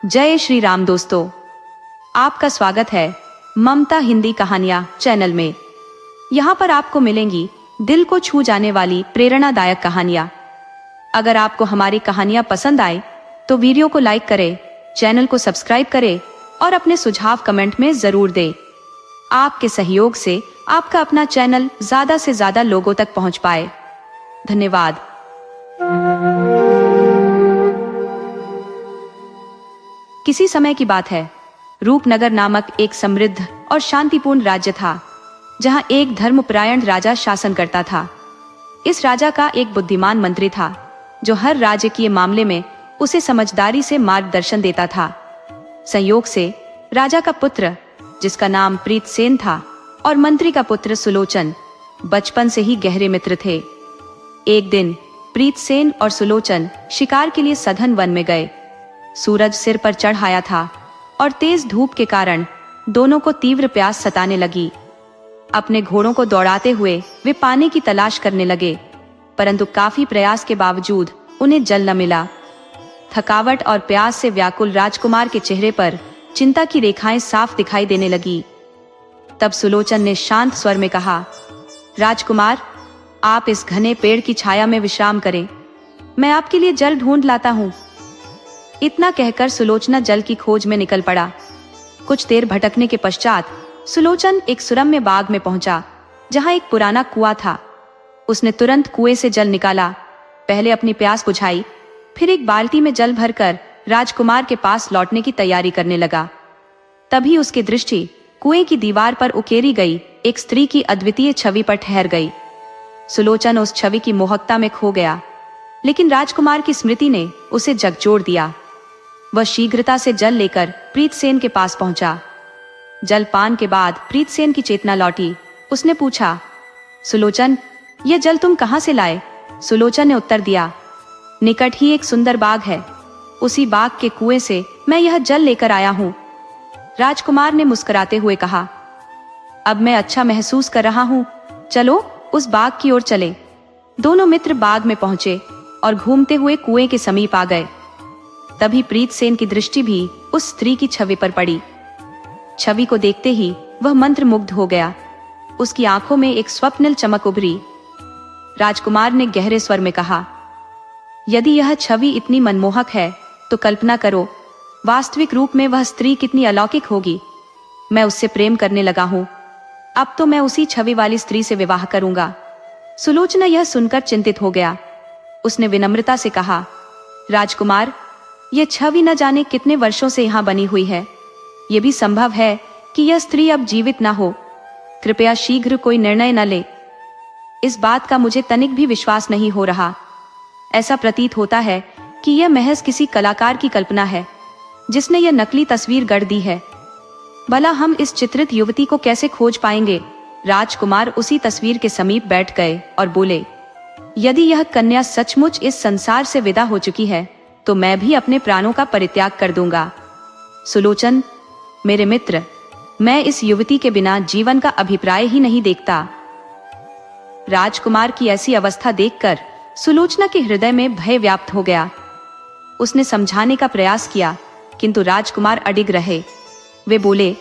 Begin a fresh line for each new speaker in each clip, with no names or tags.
जय श्री राम दोस्तों, आपका स्वागत है ममता हिंदी कहानियां चैनल में। यहाँ पर आपको मिलेंगी दिल को छू जाने वाली प्रेरणादायक कहानियां। अगर आपको हमारी कहानियां पसंद आए तो वीडियो को लाइक करें, चैनल को सब्सक्राइब करें और अपने सुझाव कमेंट में जरूर दें। आपके सहयोग से आपका अपना चैनल ज्यादा से ज्यादा लोगों तक पहुंच पाए। धन्यवाद। किसी समय की बात है, रूपनगर नामक एक समृद्ध और शांतिपूर्ण राज्य था, जहां एक धर्मपरायण राजा शासन करता था। इस राजा का एक बुद्धिमान मंत्री था, जो हर राजकीय मामले में उसे समझदारी से मार्गदर्शन देता था। संयोग से राजा का पुत्र, जिसका नाम प्रीतसेन था, और मंत्री का पुत्र सुलोचन बचपन से ही गहरे मित्र थे। एक दिन प्रीतसेन और सुलोचन शिकार के लिए सघन वन में गए। सूरज सिर पर चढ़ आया था और तेज धूप के कारण दोनों को तीव्र प्यास सताने लगी। अपने घोड़ों को दौड़ाते हुए वे पानी की तलाश करने लगे, परंतु काफी प्रयास के बावजूद उन्हें जल न मिला। थकावट और प्यास से व्याकुल राजकुमार के चेहरे पर चिंता की रेखाएं साफ दिखाई देने लगी। तब सुलोचन ने शांत स्वर में कहा, राजकुमार, आप इस घने पेड़ की छाया में विश्राम करें, मैं आपके लिए जल ढूंढ लाता हूँ। इतना कहकर सुलोचना जल की खोज में निकल पड़ा। कुछ देर भटकने के पश्चात सुलोचन एक सुरम्य बाग में पहुंचा, जहां एक पुराना कुआं था। उसने तुरंत कुएं से जल निकाला, पहले अपनी प्यास बुझाई, फिर एक बाल्टी में जल भरकर राजकुमार के पास लौटने की तैयारी करने लगा। तभी उसकी दृष्टि कुएं की दीवार पर उकेरी गई एक स्त्री की अद्वितीय छवि पर ठहर गई। सुलोचन उस छवि की मोहकता में खो गया, लेकिन राजकुमार की स्मृति ने उसे झकझोर दिया। वह शीघ्रता से जल लेकर प्रीतसेन के पास पहुंचा। जलपान के बाद प्रीतसेन की चेतना लौटी। उसने पूछा, सुलोचन, यह जल तुम कहां से लाए? सुलोचन ने उत्तर दिया, निकट ही एक सुंदर बाग है, उसी बाग के कुएं से मैं यह जल लेकर आया हूं। राजकुमार ने मुस्कुराते हुए कहा, अब मैं अच्छा महसूस कर रहा हूं, चलो उस बाग की ओर चले। दोनों मित्र बाग में पहुंचे और घूमते हुए कुएं के समीप आ गए। तभी प्रीतसेन की दृष्टि भी उस स्त्री की छवि पर पड़ी। छवि को देखते ही वह मंत्रमुग्ध हो गया। उसकी आंखों में एक स्वप्निल चमक उभरी। राजकुमार ने गहरे स्वर में कहा, यदि यह छवि इतनी मनमोहक है तो कल्पना करो, वास्तविक रूप में वह स्त्री कितनी अलौकिक होगी। मैं उससे प्रेम करने लगा हूं। अब तो मैं उसी छवि वाली स्त्री से विवाह करूंगा। सुलोचना यह सुनकर चिंतित हो गया। उसने विनम्रता से कहा, राजकुमार, यह छवि न जाने कितने वर्षों से यहाँ बनी हुई है। यह भी संभव है कि यह स्त्री अब जीवित न हो। कृपया शीघ्र कोई निर्णय न ले। इस बात का मुझे तनिक भी विश्वास नहीं हो रहा। ऐसा प्रतीत होता है कि यह महज किसी कलाकार की कल्पना है, जिसने यह नकली तस्वीर गढ़ दी है। भला हम इस चित्रित युवती को कैसे खोज पाएंगे? राजकुमार उसी तस्वीर के समीप बैठ गए और बोले, यदि यह कन्या सचमुच इस संसार से विदा हो चुकी है तो मैं भी अपने प्राणों का परित्याग कर दूंगा। सुलोचन, मेरे मित्र, मैं इस युवती के बिना जीवन का अभिप्राय ही नहीं देखता। राजकुमार की ऐसी अवस्था देखकर सुलोचना के हृदय में भय व्याप्त हो गया। उसने समझाने का प्रयास किया, किंतु राजकुमार अडिग रहे। वे बोले,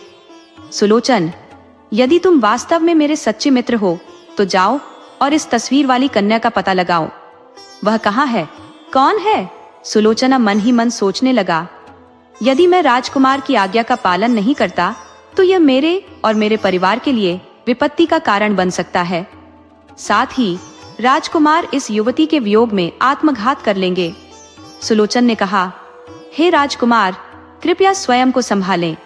सुलोचन, यदि तुम वास्तव में मेरे सच्चे मित्र हो तो जाओ और इस तस्वीर वाली कन्या का पता लगाओ। वह कहाँ है? कौन है? सुलोचना मन ही मन सोचने लगा, यदि मैं राजकुमार की आज्ञा का पालन नहीं करता तो यह मेरे और मेरे परिवार के लिए विपत्ति का कारण बन सकता है। साथ ही राजकुमार इस युवती के वियोग में आत्मघात कर लेंगे। सुलोचन ने कहा, हे राजकुमार, कृपया स्वयं को संभालें।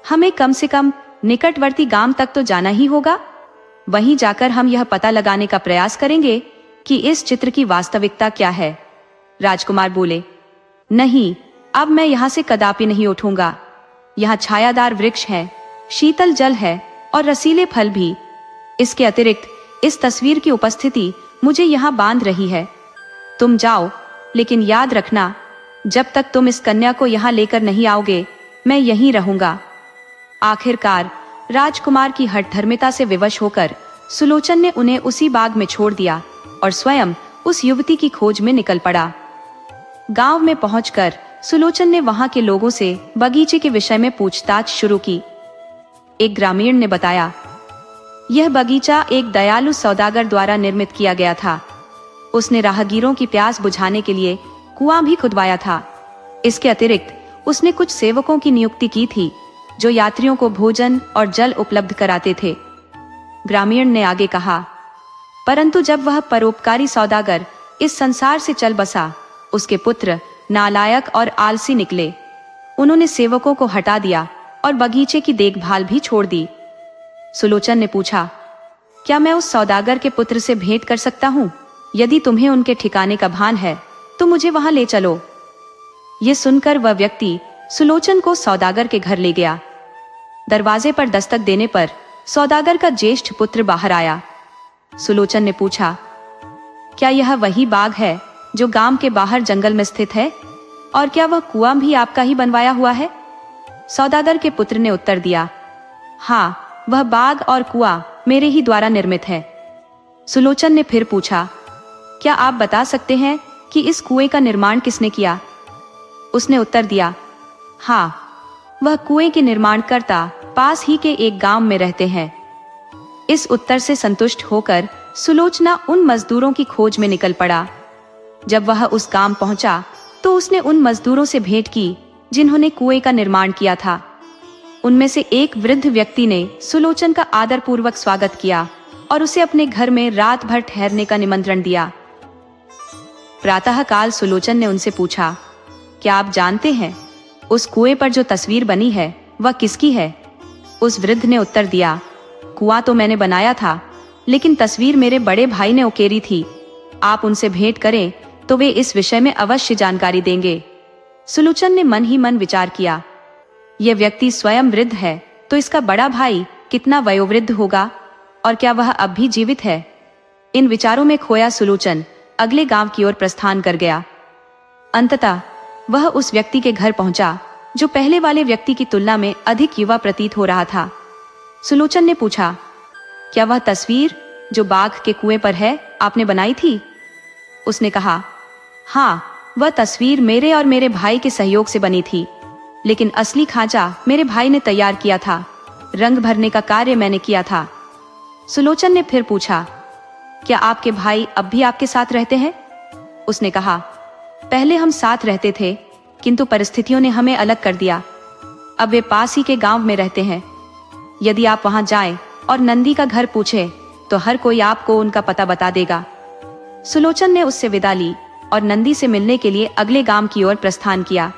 हमें कम से कम निकटवर्ती गांव तक तो जाना ही होगा। वहीं जाकर हम यह पता लगाने का प्रयास करेंगे कि इस चित्र की वास्तविकता क्या है। राजकुमार बोले, नहीं, अब मैं यहाँ से कदापि नहीं उठूंगा। यहाँ छायादार वृक्ष है, शीतल जल है और रसीले फल भी। इसके अतिरिक्त इस तस्वीर की उपस्थिति मुझे यहाँ बांध रही है। तुम जाओ, लेकिन याद रखना, जब तक तुम इस कन्या को यहाँ लेकर नहीं आओगे, मैं यहीं रहूंगा। आखिरकार राजकुमार की हठधर्मिता से विवश होकर सुलोचन ने उन्हें उसी बाग में छोड़ दिया और स्वयं उस युवती की खोज में निकल पड़ा। गांव में पहुंचकर सुलोचन ने वहां के लोगों से बगीचे के विषय में पूछताछ शुरू की। एक ग्रामीण ने बताया, यह बगीचा एक दयालु सौदागर द्वारा निर्मित किया गया था। उसने राहगीरों की प्यास बुझाने के लिए कुआं भी खुदवाया था। इसके अतिरिक्त उसने कुछ सेवकों की नियुक्ति की थी जो यात्रियों को भोजन और जल उपलब्ध कराते थे। ग्रामीण ने आगे कहा, परंतु जब वह परोपकारी सौदागर इस संसार से चल बसा, उसके पुत्र नालायक और आलसी निकले। उन्होंने सेवकों को हटा दिया और बगीचे की देखभाल भी छोड़ दी। सुलोचन ने पूछा, क्या मैं उस सौदागर के पुत्र से भेंट कर सकता हूँ? यदि तुम्हें उनके ठिकाने का भान है तो मुझे वहां ले चलो। ये सुनकर वह व्यक्ति सुलोचन को सौदागर के घर ले गया। दरवाजे पर दस्तक देने पर सौदागर का ज्येष्ठ पुत्र बाहर आया। सुलोचन ने पूछा, क्या यह वही बाग है जो गांव के बाहर जंगल में स्थित है? और क्या वह कुआं भी आपका ही बनवाया हुआ है? सौदागर के पुत्र ने उत्तर दिया, हाँ, वह बाग और कुआं मेरे ही द्वारा निर्मित है। सुलोचन ने फिर पूछा, क्या आप बता सकते हैं कि इस कुएं का निर्माण किसने किया? उसने उत्तर दिया, हाँ, वह कुएं के निर्माणकर्ता पास ही के एक गांव में रहते हैं। इस उत्तर से संतुष्ट होकर सुलोचना उन मजदूरों की खोज में निकल पड़ा। जब वह उस गांव पहुंचा तो उसने उन मजदूरों से भेंट की जिन्होंने कुएं का निर्माण किया था। उनमें से एक वृद्ध व्यक्ति ने सुलोचन का आदरपूर्वक स्वागत किया और उसे अपने घर में रात भर ठहरने का निमंत्रण दिया। प्रातःकाल सुलोचन ने उनसे पूछा, क्या आप जानते हैं उस कुएं पर जो तस्वीर बनी है वह किसकी है? उस वृद्ध ने उत्तर दिया, कुआं तो मैंने बनाया था, लेकिन तस्वीर मेरे बड़े भाई ने उकेरी थी। आप उनसे भेंट करें तो वे इस विषय में अवश्य जानकारी देंगे। सुलोचन ने मन ही मन विचार किया, यह व्यक्ति स्वयं वृद्ध है तो इसका बड़ा भाई कितना वयोवृद्ध होगा, और क्या वह अब भी जीवित है? इन विचारों में खोया सुलोचन अगले गांव की ओर प्रस्थान कर गया। अंततः वह उस व्यक्ति के घर पहुंचा जो पहले वाले व्यक्ति की तुलना में अधिक युवा प्रतीत हो रहा था। सुलोचन ने पूछा, क्या वह तस्वीर जो बाघ के कुएं पर है आपने बनाई थी? उसने कहा, हाँ, वह तस्वीर मेरे और मेरे भाई के सहयोग से बनी थी, लेकिन असली खांचा मेरे भाई ने तैयार किया था। रंग भरने का कार्य मैंने किया था। सुलोचन ने फिर पूछा, क्या आपके भाई अब भी आपके साथ रहते हैं? उसने कहा, पहले हम साथ रहते थे, किंतु परिस्थितियों ने हमें अलग कर दिया। अब वे पास ही के गांव में रहते हैं। यदि आप वहां जाएं और नंदी का घर पूछें तो हर कोई आपको उनका पता बता देगा। सुलोचन ने उससे विदा ली और नंदी से मिलने के लिए अगले गांव की ओर प्रस्थान किया।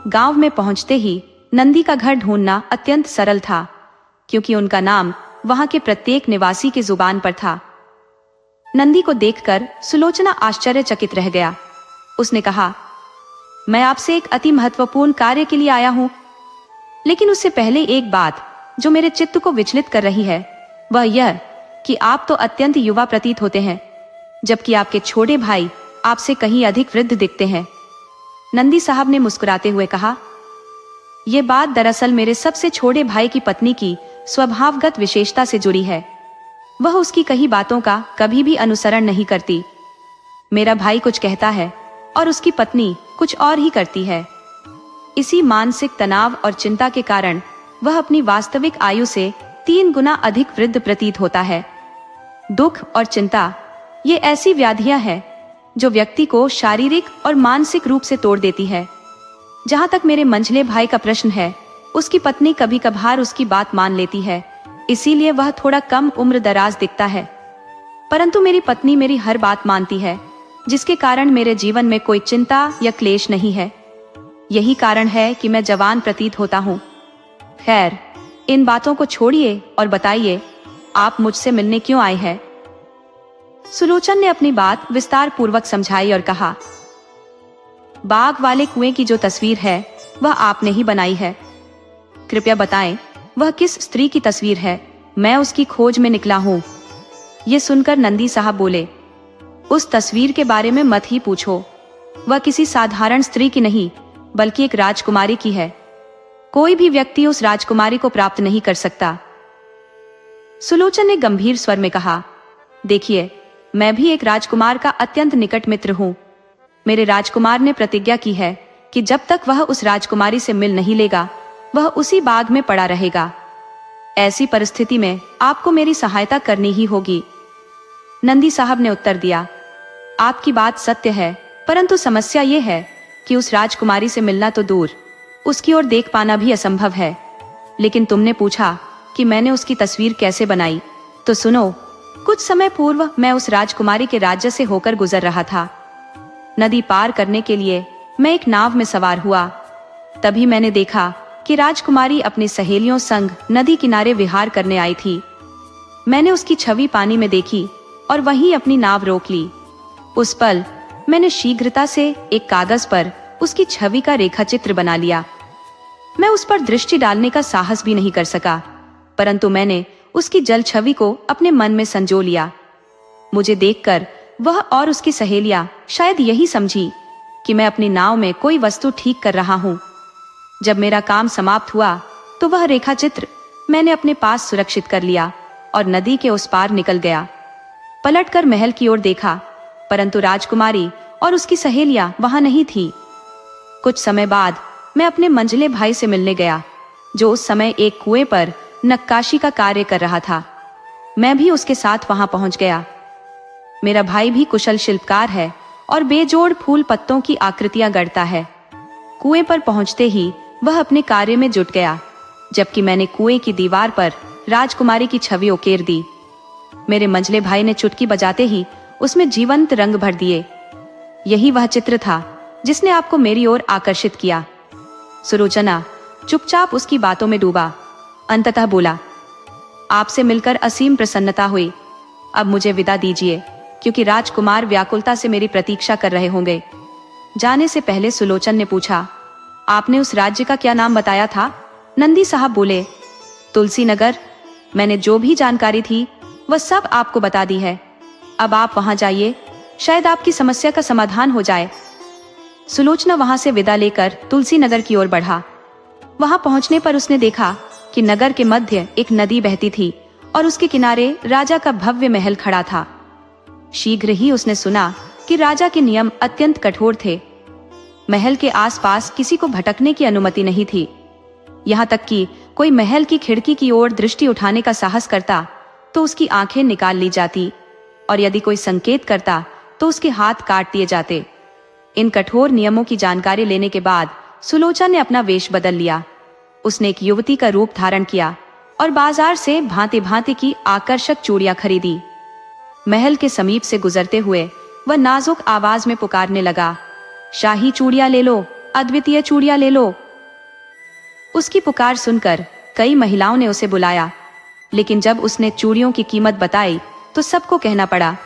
गांव में पहुंचते ही नंदी का घर ढूंढना अत्यंत सरल था, क्योंकि उनका नाम वहां के प्रत्येक निवासी की जुबान पर था। नंदी को देखकर सुलोचना आश्चर्यचकित रह गया। उसने कहा, मैं आपसे एक अति महत्वपूर्ण कार्य के लिए आया हूं, लेकिन उससे पहले एक बात जो मेरे चित्त को विचलित कर रही है, वह यह कि आप तो अत्यंत युवा प्रतीत होते हैं, जबकि आपके छोटे भाई आपसे कहीं अधिक वृद्ध दिखते हैं। नंदी साहब ने मुस्कुराते हुए कहा, यह बात दरअसल मेरे सबसे छोटे भाई की पत्नी की स्वभावगत विशेषता से जुड़ी है। वह उसकी कही बातों का कभी भी अनुसरण नहीं करती। मेरा भाई कुछ कहता है और उसकी पत्नी कुछ और ही करती है। इसी मानसिक तनाव और चिंता के कारण वह अपनी वास्तविक आयु से 3 गुना अधिक वृद्ध प्रतीत होता है। दुख और चिंता ये ऐसी व्याधियां हैं जो व्यक्ति को शारीरिक और मानसिक रूप से तोड़ देती है। जहां तक मेरे मंझले भाई का प्रश्न है, उसकी पत्नी कभी कभार उसकी बात मान लेती है, इसीलिए वह थोड़ा कम उम्र दराज दिखता है। परंतु मेरी पत्नी मेरी हर बात मानती है, जिसके कारण मेरे जीवन में कोई चिंता या क्लेश नहीं है। यही कारण है कि मैं जवान प्रतीत होता हूँ। खैर, इन बातों को छोड़िए और बताइए, आप मुझसे मिलने क्यों आए हैं? सुलोचन ने अपनी बात विस्तार पूर्वक समझाई और कहा, बाग वाले कुएं की जो तस्वीर है वह आपने ही बनाई है। कृपया बताएं, वह किस स्त्री की तस्वीर है? मैं उसकी खोज में निकला हूँ। ये सुनकर नंदी साहब बोले, उस तस्वीर के बारे में मत ही पूछो। वह किसी साधारण स्त्री की नहीं, बल्कि एक राजकुमारी की है। कोई भी व्यक्ति उस राजकुमारी को प्राप्त नहीं कर सकता। सुलोचन ने गंभीर स्वर में कहा, देखिए, मैं भी एक राजकुमार का अत्यंत निकट मित्र हूँ। मेरे राजकुमार ने प्रतिज्ञा की है कि जब तक वह उस राजकुमारी से मिल नहीं लेगा वह उसी बाग में पड़ा रहेगा। ऐसी परिस्थिति में आपको मेरी सहायता करनी ही होगी। नंदी साहब ने उत्तर दिया, आपकी बात सत्य है, परंतु समस्या ये है कि उस राजकुमारी से मिलना तो दूर, उसकी ओर देख पाना भी असंभव है। लेकिन तुमने पूछा कि मैंने उसकी तस्वीर कैसे बनाई, तो सुनो। कुछ समय पूर्व मैं उस राजकुमारी के राज्य से होकर गुजर रहा था। नदी पार करने के लिए मैं एक नाव में सवार हुआ। तभी मैंने देखा कि राजकुमारी अपनी सहेलियों संग नदी किनारे विहार करने आई थी। मैंने उसकी छवि पानी में देखी और वहीं अपनी नाव रोक ली। उस पल मैंने शीघ्रता से एक कागज पर उसकी छवि का रेखाचित्र बना लिया। मैं उस पर दृष्टि डालने का साहस भी नहीं कर सका, परंतु मैंने उसकी जल छवि को अपने मन में संजो लिया। मुझे देखकर वह और उसकी सहेलियां शायद यही समझी कि मैं अपनी नाव में कोई वस्तु ठीक कर रहा हूं। जब मेरा काम समाप्त हुआ तो वह रेखाचित्र मैंने अपने पास सुरक्षित कर लिया और नदी के उस पार निकल गया। पलटकर महल की ओर देखा, परंतु राजकुमारी और उसकी सहेलियां वहां नहीं थी। कुछ समय बाद मैं अपने मंझले भाई से मिलने गया, जो उस समय एक कुएं पर नक्काशी का कार्य कर रहा था। मैं भी उसके साथ वहां पहुंच गया। मेरा भाई भी कुशल शिल्पकार है और बेजोड़ फूल पत्तों की आकृतियां गढ़ता है। कुएं पर पहुंचते ही वह अपने कार्य में जुट गया, जबकि मैंने कुएं की दीवार पर राजकुमारी की छवि उकेर दी। मेरे मंझले भाई ने चुटकी बजाते ही उसमें जीवंत रंग भर दिए। यही वह चित्र था जिसने आपको मेरी ओर आकर्षित किया। सुलोचना चुपचाप उसकी बातों में डूबा। अंततः बोला, आपसे मिलकर असीम प्रसन्नता हुई। अब मुझे विदा दीजिए, क्योंकि राजकुमार व्याकुलता से मेरी प्रतीक्षा कर रहे होंगे। जाने से पहले सुलोचन ने पूछा, आपने उस राज्य का क्या नाम बताया था? नंदी साहब बोले, तुलसी नगर। मैंने जो भी जानकारी थी वह सब आपको बता दी है। अब आप वहां जाइए, शायद आपकी समस्या का समाधान हो जाए। सुलोचना वहां से विदा लेकर तुलसी नगर की ओर बढ़ा। वहां पहुंचने पर उसने देखा कि नगर के मध्य एक नदी बहती थी और उसके किनारे राजा का भव्य महल खड़ा था। शीघ्र ही उसने सुना कि राजा के नियम अत्यंत कठोर थे। महल के आसपास किसी को भटकने की अनुमति नहीं थी। यहाँ तक कि कोई महल की खिड़की की ओर दृष्टि उठाने का साहस करता तो उसकी आंखें निकाल ली जाती, और यदि कोई संकेत करता तो उसके हाथ काट दिए जाते। इन कठोर नियमों की जानकारी लेने के बाद सुलोचना ने अपना वेश बदल लिया। उसने एक युवती का रूप धारण किया और बाजार से भांति भांति की आकर्षक चूड़ियां खरीदी। महल के समीप से गुजरते हुए वह नाजुक आवाज में पुकारने लगा, शाही चूड़ियां ले लो, अद्वितीय चूड़ियां ले लो। उसकी पुकार सुनकर कई महिलाओं ने उसे बुलाया, लेकिन जब उसने चूड़ियों की कीमत बताई तो सबको कहना पड़ा,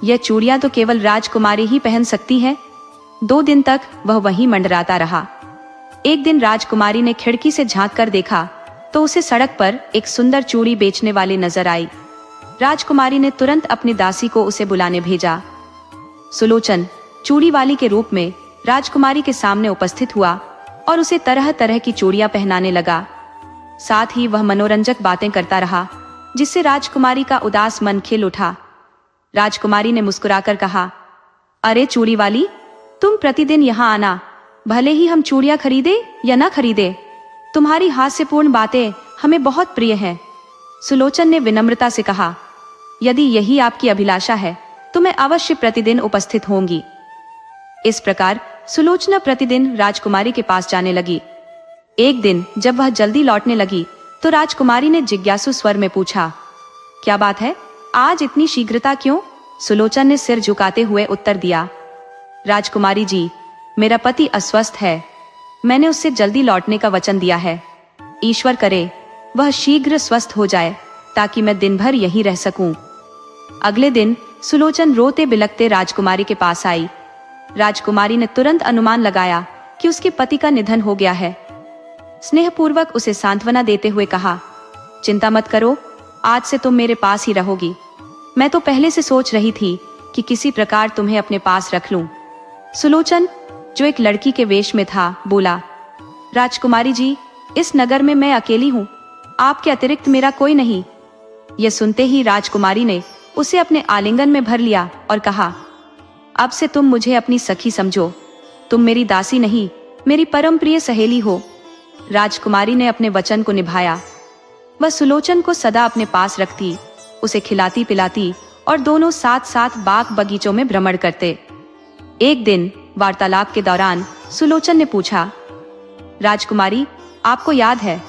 यह चूड़ियां तो केवल राजकुमारी ही पहन सकती है। 2 दिन तक वह वहीं मंडराता रहा। एक दिन राजकुमारी ने खिड़की से झांक कर देखा तो उसे सड़क पर एक सुंदर चूड़ी बेचने वाली नजर आई। राजकुमारी ने तुरंत अपनी दासी को उसे बुलाने भेजा। सुलोचन चूड़ी वाली के रूप में राजकुमारी के सामने उपस्थित हुआ और उसे तरह तरह की चूड़ियां पहनाने लगा। साथ ही वह मनोरंजक बातें करता रहा, जिससे राजकुमारी का उदास मन खिल उठा। राजकुमारी ने मुस्कुराकर कहा, अरे चूड़ी वाली, तुम प्रतिदिन यहाँ आना, भले ही हम चूड़ियां खरीदे या न खरीदे। तुम्हारी हास्यपूर्ण बातें हमें बहुत प्रिय हैं। सुलोचन ने विनम्रता से कहा, यदि यही आपकी अभिलाषा है तो मैं अवश्य प्रतिदिन उपस्थित होंगी। इस प्रकार सुलोचना प्रतिदिन राजकुमारी के पास जाने लगी। एक दिन जब वह जल्दी लौटने लगी तो राजकुमारी ने जिज्ञासु स्वर में पूछा, क्या बात है, आज इतनी शीघ्रता क्यों? सुलोचन ने सिर झुकाते हुए उत्तर दिया, राजकुमारी जी, मेरा पति अस्वस्थ है। मैंने उससे जल्दी लौटने का वचन दिया है। ईश्वर करे वह शीघ्र स्वस्थ हो जाए ताकि मैं दिन भर यहीं रह सकूं। अगले दिन सुलोचन रोते बिलखते राजकुमारी के पास आई। राजकुमारी ने तुरंत अनुमान लगाया कि उसके पति का निधन हो गया है। स्नेहपूर्वक उसे सांत्वना देते हुए कहा, चिंता मत करो, आज से तुम मेरे पास ही रहोगी। मैं तो पहले से सोच रही थी कि किसी प्रकार तुम्हें अपने पास रख लूं। सुलोचन, जो एक लड़की के वेश में था, बोला, राजकुमारी जी, इस नगर में मैं अकेली हूँ, आपके अतिरिक्त मेरा कोई नहीं। यह सुनते ही राजकुमारी ने उसे अपने आलिंगन में भर लिया और कहा, अब से तुम मुझे अपनी सखी समझो। तुम मेरी दासी नहीं मेरी परम प्रिय सहेली हो। राजकुमारी ने अपने वचन को निभाया। वह सुलोचन को सदा अपने पास रखती, उसे खिलाती पिलाती और दोनों साथ साथ बाग बगीचों में भ्रमण करते। एक दिन वार्तालाप के दौरान सुलोचन ने पूछा, राजकुमारी, आपको याद है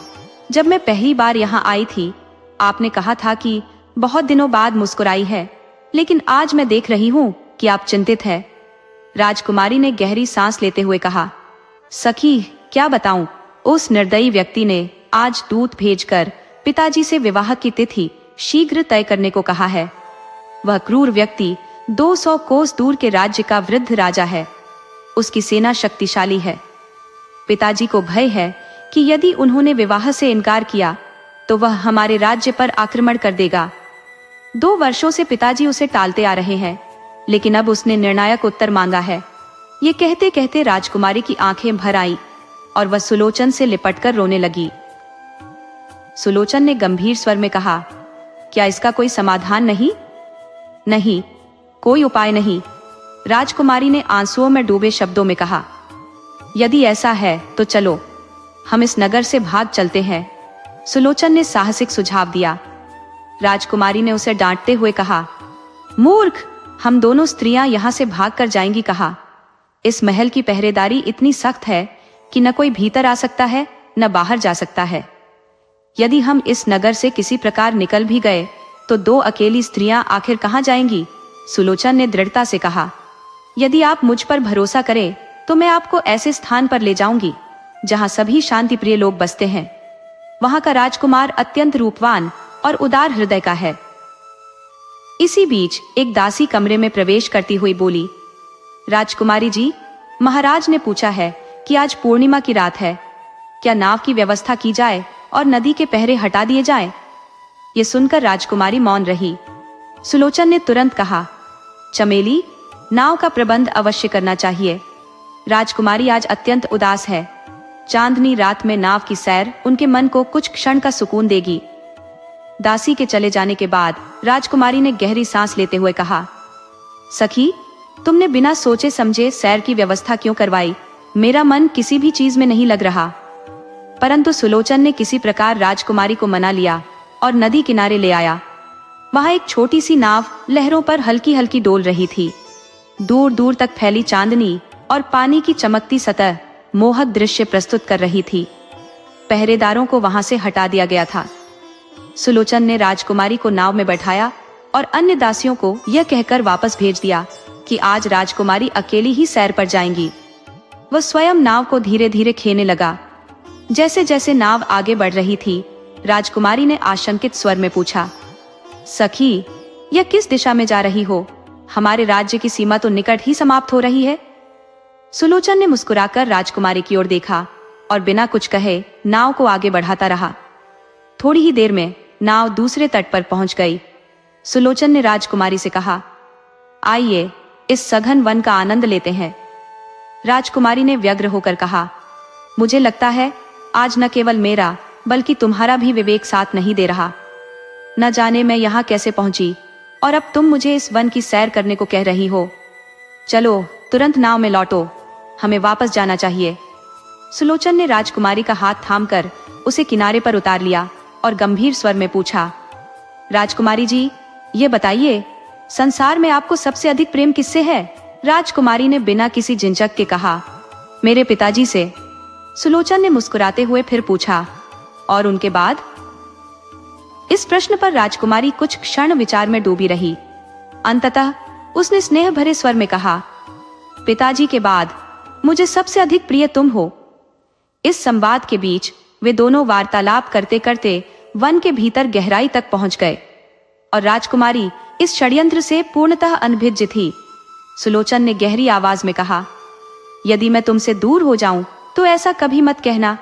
जब मैं पहली बार यहाँ आई थी, आपने कहा था कि बहुत दिनों बाद मुस्कुराई है, लेकिन आज मैं देख रही हूँ कि आप चिंतित है। राजकुमारी ने गहरी सांस लेते हुए कहा, सखी, क्या बताऊं, उस निर्दयी व्यक्ति ने आज दूत भेजकर पिताजी से विवाह की तिथि शीघ्र तय करने को कहा है। वह क्रूर व्यक्ति 200 कोस दूर के राज्य का वृद्ध राजा है। उसकी सेना शक्तिशाली है। पिताजी को भय है कि यदि उन्होंने विवाह से इनकार किया तो वह हमारे राज्य पर आक्रमण कर देगा। 2 वर्षों से पिताजी उसे टालते आ रहे हैं, लेकिन अब उसने निर्णायक उत्तर मांगा है। ये कहते कहते राजकुमारी की आंखें भर आई और वह सुलोचन से लिपटकर रोने लगी। सुलोचन ने गंभीर स्वर में कहा, क्या इसका कोई समाधान नहीं? नहीं, कोई उपाय नहीं, राजकुमारी ने आंसुओं में डूबे शब्दों में कहा। यदि ऐसा है तो चलो, हम इस नगर से भाग चलते हैं, सुलोचन ने साहसिक सुझाव दिया। राजकुमारी ने उसे डांटते हुए कहा, मूर्ख, हम दोनों स्त्रियां यहां से भागकर जाएंगी कहा। इस महल की पहरेदारी इतनी सख्त है कि न कोई भीतर आ सकता है न बाहर जा सकता है। यदि हम इस नगर से किसी प्रकार निकल भी गए तो 2 अकेली स्त्रियां आखिर कहां जाएंगी? सुलोचन ने दृढ़ता से कहा। यदि आप मुझ पर भरोसा करें तो मैं आपको ऐसे स्थान पर ले जाऊंगी जहां सभी शांति प्रिय लोग बसते हैं। वहां का राजकुमार अत्यंत रूपवान और उदार हृदय का है। इसी बीच एक दासी कमरे में प्रवेश करती हुई बोली, राजकुमारी जी, महाराज ने पूछा है कि आज पूर्णिमा की रात है, क्या नाव की व्यवस्था की जाए और नदी के पहरे हटा दिए जाएं? ये सुनकर राजकुमारी मौन रही। सुलोचन ने तुरंत कहा, चमेली, नाव का प्रबंध अवश्य करना चाहिए। राजकुमारी आज अत्यंत उदास है। चांदनी रात में नाव की सैर उनके मन को कुछ क्षण का सुकून देगी। दासी के चले जाने के बाद राजकुमारी ने गहरी सांस लेते हुए कहा, सखी, तुमने बिना सोचे समझे सैर की व्यवस्था क्यों करवाई? मेरा मन किसी भी चीज में नहीं लग रहा। परंतु सुलोचन ने किसी प्रकार राजकुमारी को मना लिया और नदी किनारे ले आया। वहां एक छोटी सी नाव लहरों पर हल्की हल्की डोल रही थी। दूर दूर तक फैली चांदनी और पानी की चमकती सतह मोहक दृश्य प्रस्तुत कर रही थी। पहरेदारों को वहां से हटा दिया गया था। सुलोचन ने राजकुमारी को नाव में बैठाया और अन्य दासियों को यह कहकर वापस भेज दिया कि आज राजकुमारी अकेली ही सैर पर जाएंगी। वह स्वयं नाव को धीरे धीरे खेने लगा। जैसे जैसे नाव आगे बढ़ रही थी, राजकुमारी ने आशंकित स्वर में पूछा, सखी, यह किस दिशा में जा रही हो? हमारे राज्य की सीमा तो निकट ही समाप्त हो रही है। सुलोचन ने मुस्कुराकर राजकुमारी की ओर देखा और बिना कुछ कहे नाव को आगे बढ़ाता रहा। थोड़ी ही देर में नाव दूसरे तट पर पहुंच गई। सुलोचन ने राजकुमारी से कहा, आइए इस सघन वन का आनंद लेते हैं। राजकुमारी ने व्यग्र होकर कहा, मुझे लगता है आज न केवल मेरा बल्कि तुम्हारा भी विवेक साथ नहीं दे रहा। न जाने मैं यहाँ कैसे पहुंची और अब तुम मुझे इस वन की सैर करने को कह रही हो। चलो तुरंत नाव में लौटो, हमें वापस जाना चाहिए। सुलोचन ने राजकुमारी का हाथ थामकर उसे किनारे पर उतार लिया और गंभीर स्वर में पूछा, राजकुमारी जी, ये बताइए, संसार में आपको सबसे अधिक प्रेम किससे है? राजकुमारी ने बिना किसी झिझक के कहा, मेरे पिताजी से। सुलोचन ने मुस्कुराते हुए फिर पूछा, और उनके बाद? इस प्रश्न पर राजकुमारी कुछ क्षण विचार में डूबी रही। अंततः उसने स्नेह भरे स्वर में कहा, पिताजी के बाद मुझे सबसे अधिक प्रिय तुम हो। इस संवाद के बीच वे दोनों वार्तालाप करते करते वन के भीतर गहराई तक पहुंच गए और राजकुमारी इस षड्यंत्र से पूर्णतः अनभिज्ञ थी। सुलोचन ने गहरी आवाज में कहा, यदि मैं तुमसे दूर हो जाऊं तो ऐसा कभी मत कहना।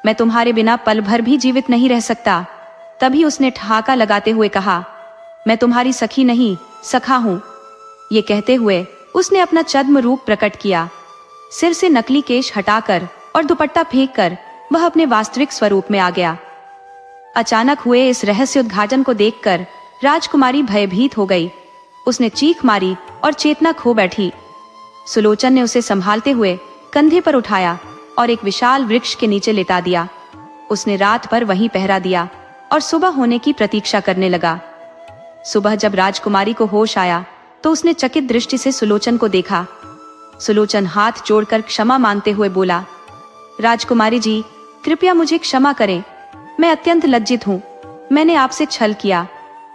मैं तुम्हारे बिना पल भर भी जीवित नहीं रह सकता। तभी उसने ठहाका लगाते हुए कहा, मैं तुम्हारी सखी नहीं, सखा हूं। ये कहते हुए उसने अपना छद्म रूप प्रकट किया। सिर से नकली केश हटाकर और दुपट्टा फेंककर वह अपने वास्तविक स्वरूप में आ गया। अचानक हुए इस रहस्य उद्घाटन को देखकर राजकुमारी भयभीत हो गई। उसने चीख मारी और चेतना खो बैठी। सुलोचन ने उसे संभालते हुए कंधे पर उठाया और एक विशाल वृक्ष के नीचे लेटा दिया। उसने रात भर वहीं पहरा दिया और सुबह होने की प्रतीक्षा करने लगा। सुबह जब राजकुमारी को होश आया तो उसने चकित दृष्टि से सुलोचन को देखा। सुलोचन हाथ जोड़कर क्षमा मांगते हुए बोला, राजकुमारी जी, कृपया मुझे क्षमा करें। मैं अत्यंत लज्जित हूँ। मैंने आपसे छल किया।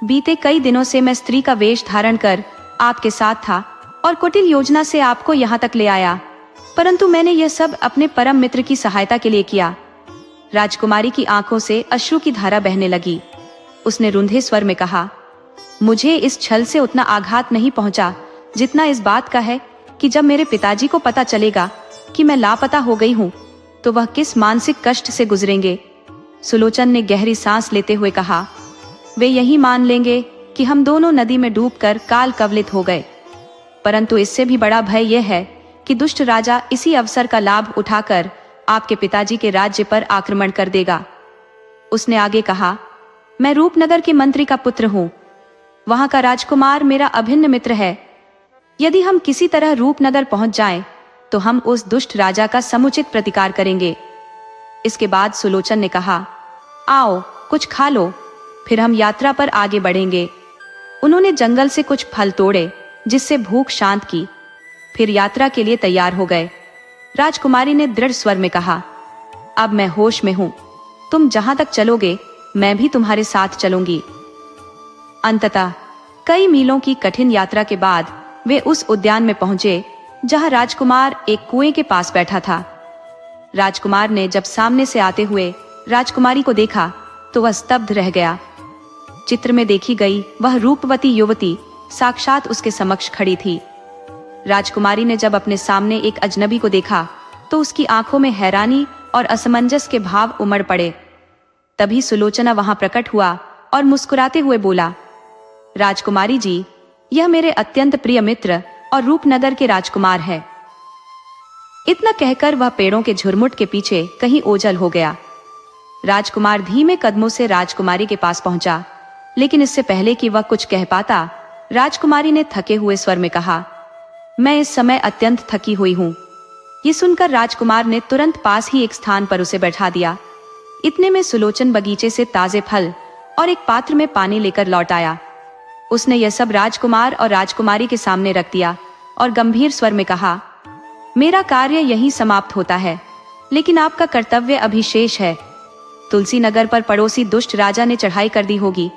बीते कई दिनों से मैं स्त्री का वेश धारण कर आपके साथ था और कुटिल योजना से आपको यहाँ तक ले आया, परंतु मैंने यह सब अपने परम मित्र की सहायता के लिए किया। राजकुमारी की आंखों से अश्रु की धारा बहने लगी। उसने रुंधे स्वर में कहा, मुझे इस छल से उतना आघात नहीं पहुंचा जितना इस बात का है कि जब मेरे पिताजी को पता चलेगा कि मैं लापता हो गई हूँ तो वह किस मानसिक कष्ट से गुजरेंगे। सुलोचन ने गहरी सांस लेते हुए कहा, वे यही मान लेंगे कि हम दोनों नदी में डूबकर काल कवलित हो गए, परंतु इससे भी बड़ा भय यह है कि दुष्ट राजा इसी अवसर का लाभ उठाकर आपके पिताजी के राज्य पर आक्रमण कर देगा। उसने आगे कहा, मैं रूपनगर के मंत्री का पुत्र हूँ। वहां का राजकुमार मेरा अभिन्न मित्र है। यदि हम किसी तरह रूपनगर पहुंच जाएं, तो हम उस दुष्ट राजा का समुचित प्रतिकार करेंगे। इसके बाद सुलोचन ने कहा, आओ कुछ खा लो, फिर हम यात्रा पर आगे बढ़ेंगे। उन्होंने जंगल से कुछ फल तोड़े जिससे भूख शांत की, फिर यात्रा के लिए तैयार हो गए। राजकुमारी ने दृढ़ स्वर में कहा, अब मैं होश में हूं। तुम जहां तक चलोगे मैं भी तुम्हारे साथ चलूंगी। अंततः कई मीलों की कठिन यात्रा के बाद वे उस उद्यान में पहुंचे जहां राजकुमार एक कुएं के पास बैठा था। राजकुमार ने जब सामने से आते हुए राजकुमारी को देखा तो वह स्तब्ध रह गया। चित्र में देखी गई वह रूपवती युवती साक्षात उसके समक्ष खड़ी थी। राजकुमारी ने जब अपने सामने एक अजनबी को देखा तो उसकी आंखों में हैरानी और असमंजस के भाव उमड़ पड़े। तभी सुलोचना वहां प्रकट हुआ और मुस्कुराते हुए बोला, राजकुमारी जी, यह मेरे अत्यंत प्रिय मित्र और रूपनगर के राजकुमार है। इतना कहकर वह पेड़ों के झुरमुट के पीछे कहीं ओझल हो गया। राजकुमार धीमे कदमों से राजकुमारी के पास पहुंचा, लेकिन इससे पहले कि वह कुछ कह पाता, राजकुमारी ने थके हुए स्वर में कहा, मैं इस समय अत्यंत थकी हुई हूँ। ये सुनकर राजकुमार ने तुरंत पास ही एक स्थान पर उसे बैठा दिया। इतने में सुलोचन बगीचे से ताजे फल और एक पात्र में पानी लेकर लौट आया। उसने यह सब राजकुमार और राजकुमारी के सामने रख दिया और गंभीर स्वर में कहा, मेरा कार्य यहीं समाप्त होता है, लेकिन आपका कर्तव्य अभी शेष है। तुलसी नगर पर पड़ोसी दुष्ट राजा ने चढ़ाई कर दी होगी।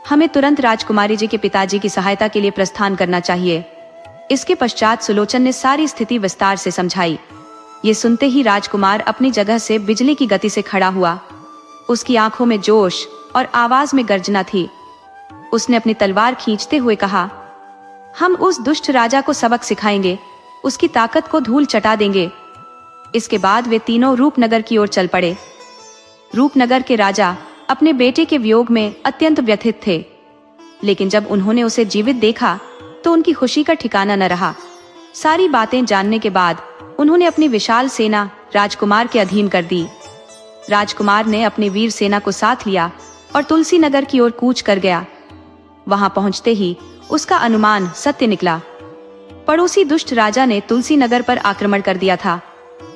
हमें तुरंत राजकुमारी जी के पिताजी की सहायता के लिए प्रस्थान करना चाहिए। इसके पश्चात सुलोचन ने सारी स्थिति विस्तार से समझाई। ये सुनते ही राजकुमार अपनी जगह से बिजली की गति से खड़ा हुआ। उसकी आंखों में जोश और आवाज में गर्जना थी। उसने अपनी तलवार खींचते हुए कहा, हम उस दुष्ट राजा को सबक सिखाएंगे, उसकी ताकत को धूल चटा देंगे। इसके बाद वे तीनों रूपनगर की ओर चल पड़े। रूपनगर के राजा अपने बेटे के वियोग में अत्यंत व्यथित थे, लेकिन जब उन्होंने उसे जीवित देखा तो उनकी खुशी का ठिकाना न रहा। सारी बातें जानने के बाद उन्होंने अपनी विशाल सेना राजकुमार के अधीन कर दी। राजकुमार ने अपनी वीर सेना को साथ लिया और तुलसी नगर की ओर कूच कर गया। वहां पहुंचते ही उसका अनुमान सत्य निकला। पड़ोसी दुष्ट राजा ने तुलसी नगर पर आक्रमण कर दिया था,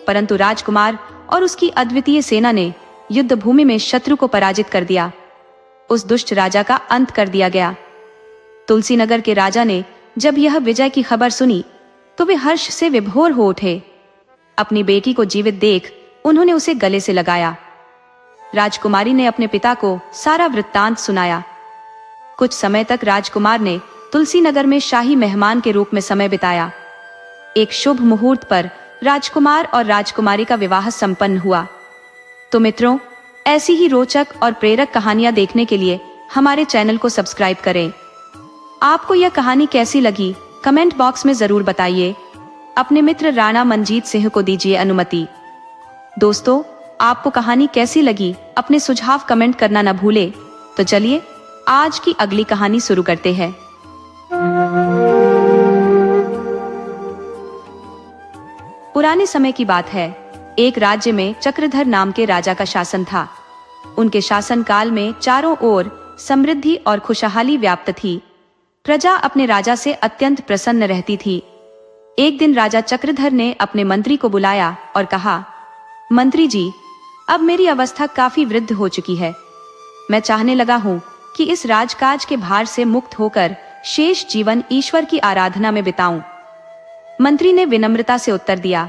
परंतु राजकुमार और उसकी अद्वितीय सेना ने युद्ध भूमि में शत्रु को पराजित कर दिया। उस दुष्ट राजा का अंत कर दिया गया। तुलसी नगर के राजा ने जब यह विजय की खबर सुनी तो वे हर्ष से विभोर हो उठे। अपनी बेटी को जीवित देख उन्होंने उसे गले से लगाया। राजकुमारी ने अपने पिता को सारा वृत्तांत सुनाया। कुछ समय तक राजकुमार ने तुलसी नगर में शाही मेहमान के रूप में समय बिताया। एक शुभ मुहूर्त पर राजकुमार और राजकुमारी का विवाह संपन्न हुआ। तो मित्रों, ऐसी ही रोचक और प्रेरक कहानियां देखने के लिए हमारे चैनल को सब्सक्राइब करें। आपको यह कहानी कैसी लगी कमेंट बॉक्स में जरूर बताइए। अपने मित्र राणा मंजीत सिंह को दीजिए अनुमति। दोस्तों, आपको कहानी कैसी लगी अपने सुझाव कमेंट करना न भूले। तो चलिए आज की अगली कहानी शुरू करते हैं। पुराने समय की बात है। एक राज्य में चक्रधर नाम के राजा का शासन था। उनके शासन काल में चारों ओर समृद्धि और खुशहाली व्याप्त थी। प्रजा अपने राजा से अत्यंत प्रसन्न रहती थी। एक दिन राजा चक्रधर ने अपने मंत्री को बुलाया और कहा, मंत्री जी, अब मेरी अवस्था काफी वृद्ध हो चुकी है। मैं चाहने लगा हूँ कि इस राजकाज के भार से मुक्त होकर शेष जीवन ईश्वर की आराधना में बिताऊं। मंत्री ने विनम्रता से उत्तर दिया,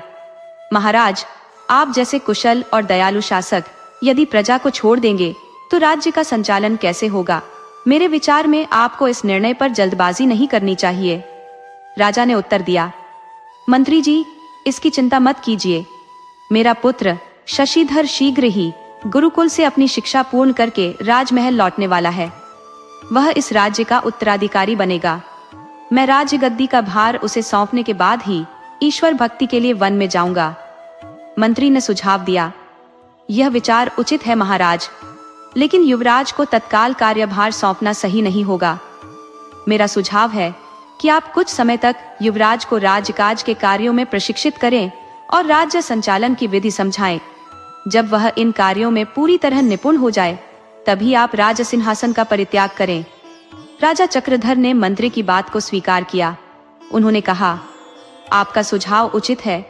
महाराज, आप जैसे कुशल और दयालु शासक यदि प्रजा को छोड़ देंगे तो राज्य का संचालन कैसे होगा? मेरे विचार में आपको इस निर्णय पर जल्दबाजी नहीं करनी चाहिए। राजा ने उत्तर दिया, मंत्री जी, इसकी चिंता मत कीजिए। मेरा पुत्र शशिधर शीघ्र ही गुरुकुल से अपनी शिक्षा पूर्ण करके राजमहल लौटने वाला है। वह इस राज्य का उत्तराधिकारी बनेगा। मैं राज्य गद्दी का भार उसे सौंपने के बाद ही ईश्वर भक्ति के लिए वन में जाऊंगा। मंत्री ने सुझाव दिया, यह विचार उचित है महाराज, लेकिन युवराज को तत्काल कार्यभार सौंपना सही नहीं होगा। मेरा सुझाव है कि आप कुछ समय तक युवराज को राजकाज के कार्यों में प्रशिक्षित करें और राज्य संचालन की विधि समझाएं। जब वह इन कार्यों में पूरी तरह निपुण हो जाए, तभी आप राज सिंहासन का परित्याग करें। राजा चक्रधर ने मंत्री की बात को स्वीकार किया। उन्होंने कहा, आपका सुझाव उचित है।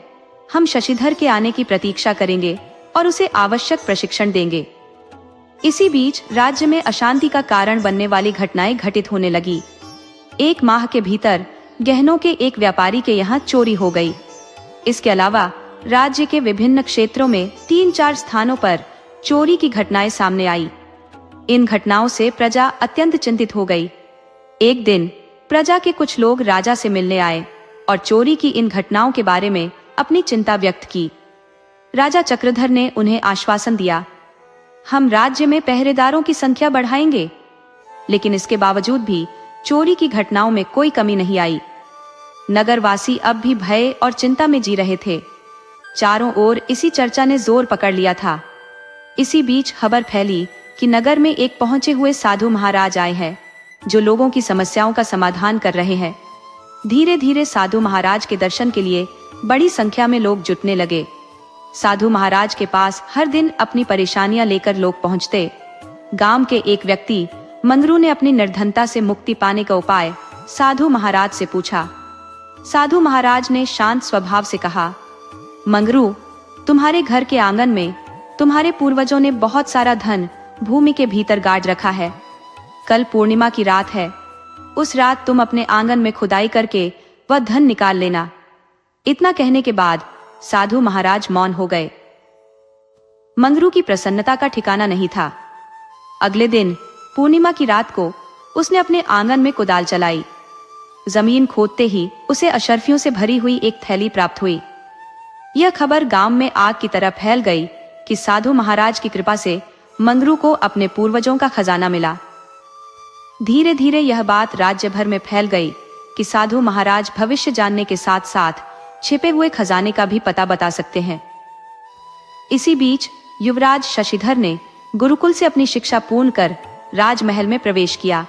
हम शशिधर के आने की प्रतीक्षा करेंगे और उसे आवश्यक प्रशिक्षण देंगे। इसी बीच राज्य में अशांति का कारण बनने वाली घटनाएं घटित होने लगी। 1 माह के भीतर गहनों के एक व्यापारी के यहाँ चोरी हो गई। इसके अलावा राज्य के विभिन्न क्षेत्रों में 3-4 स्थानों पर चोरी की घटनाएं सामने आई। इन घटनाओं से प्रजा अत्यंत चिंतित हो गई। एक दिन प्रजा के कुछ लोग राजा से मिलने आए और चोरी की इन घटनाओं के बारे में अपनी चिंता व्यक्त की। राजा चक्रधर ने उन्हें आश्वासन दिया, हम राज्य में पहरेदारों की संख्या बढ़ाएंगे। लेकिन इसके बावजूद भी चोरी की घटनाओं में कोई कमी नहीं आई। नगरवासी अब भी भय और चिंता में जी रहे थे। चारों ओर इसी चर्चा ने जोर पकड़ लिया था। इसी बीच खबर फैली कि नगर में एक पहुंचे हुए साधु महाराज आए हैं, जो लोगों की समस्याओं का समाधान कर रहे हैं। धीरे धीरे साधु महाराज के दर्शन के लिए बड़ी संख्या में लोग जुटने लगे। साधु महाराज के पास हर दिन अपनी परेशानियां लेकर लोग पहुंचते। गांव के एक व्यक्ति मंगरू ने अपनी निर्धनता से मुक्ति पाने का उपाय साधु महाराज से पूछा। साधु महाराज ने शांत स्वभाव से कहा, मंगरू, तुम्हारे घर के आंगन में तुम्हारे पूर्वजों ने बहुत सारा धन भूमि के भीतर गाड़ रखा है। कल पूर्णिमा की रात है। उस रात तुम अपने आंगन में खुदाई करके वह धन निकाल लेना। इतना कहने के बाद साधु महाराज मौन हो गए। मंगरू की प्रसन्नता का ठिकाना नहीं था। अगले दिन पूर्णिमा की रात को उसने अपने आंगन में कुदाल चलाई। जमीन खोदते ही उसे अशर्फियों से भरी हुई एक थैली प्राप्त हुई। यह खबर गांव में आग की तरह फैल गई कि साधु महाराज की कृपा से मंगरू को अपने पूर्वजों का खजाना मिला। धीरे धीरे यह बात राज्य भर में फैल गई कि साधु महाराज भविष्य जानने के साथ साथ छिपे हुए खजाने का भी पता बता सकते हैं। इसी बीच युवराज शशिधर ने गुरुकुल से अपनी शिक्षा पूर्ण कर राजमहल में प्रवेश किया।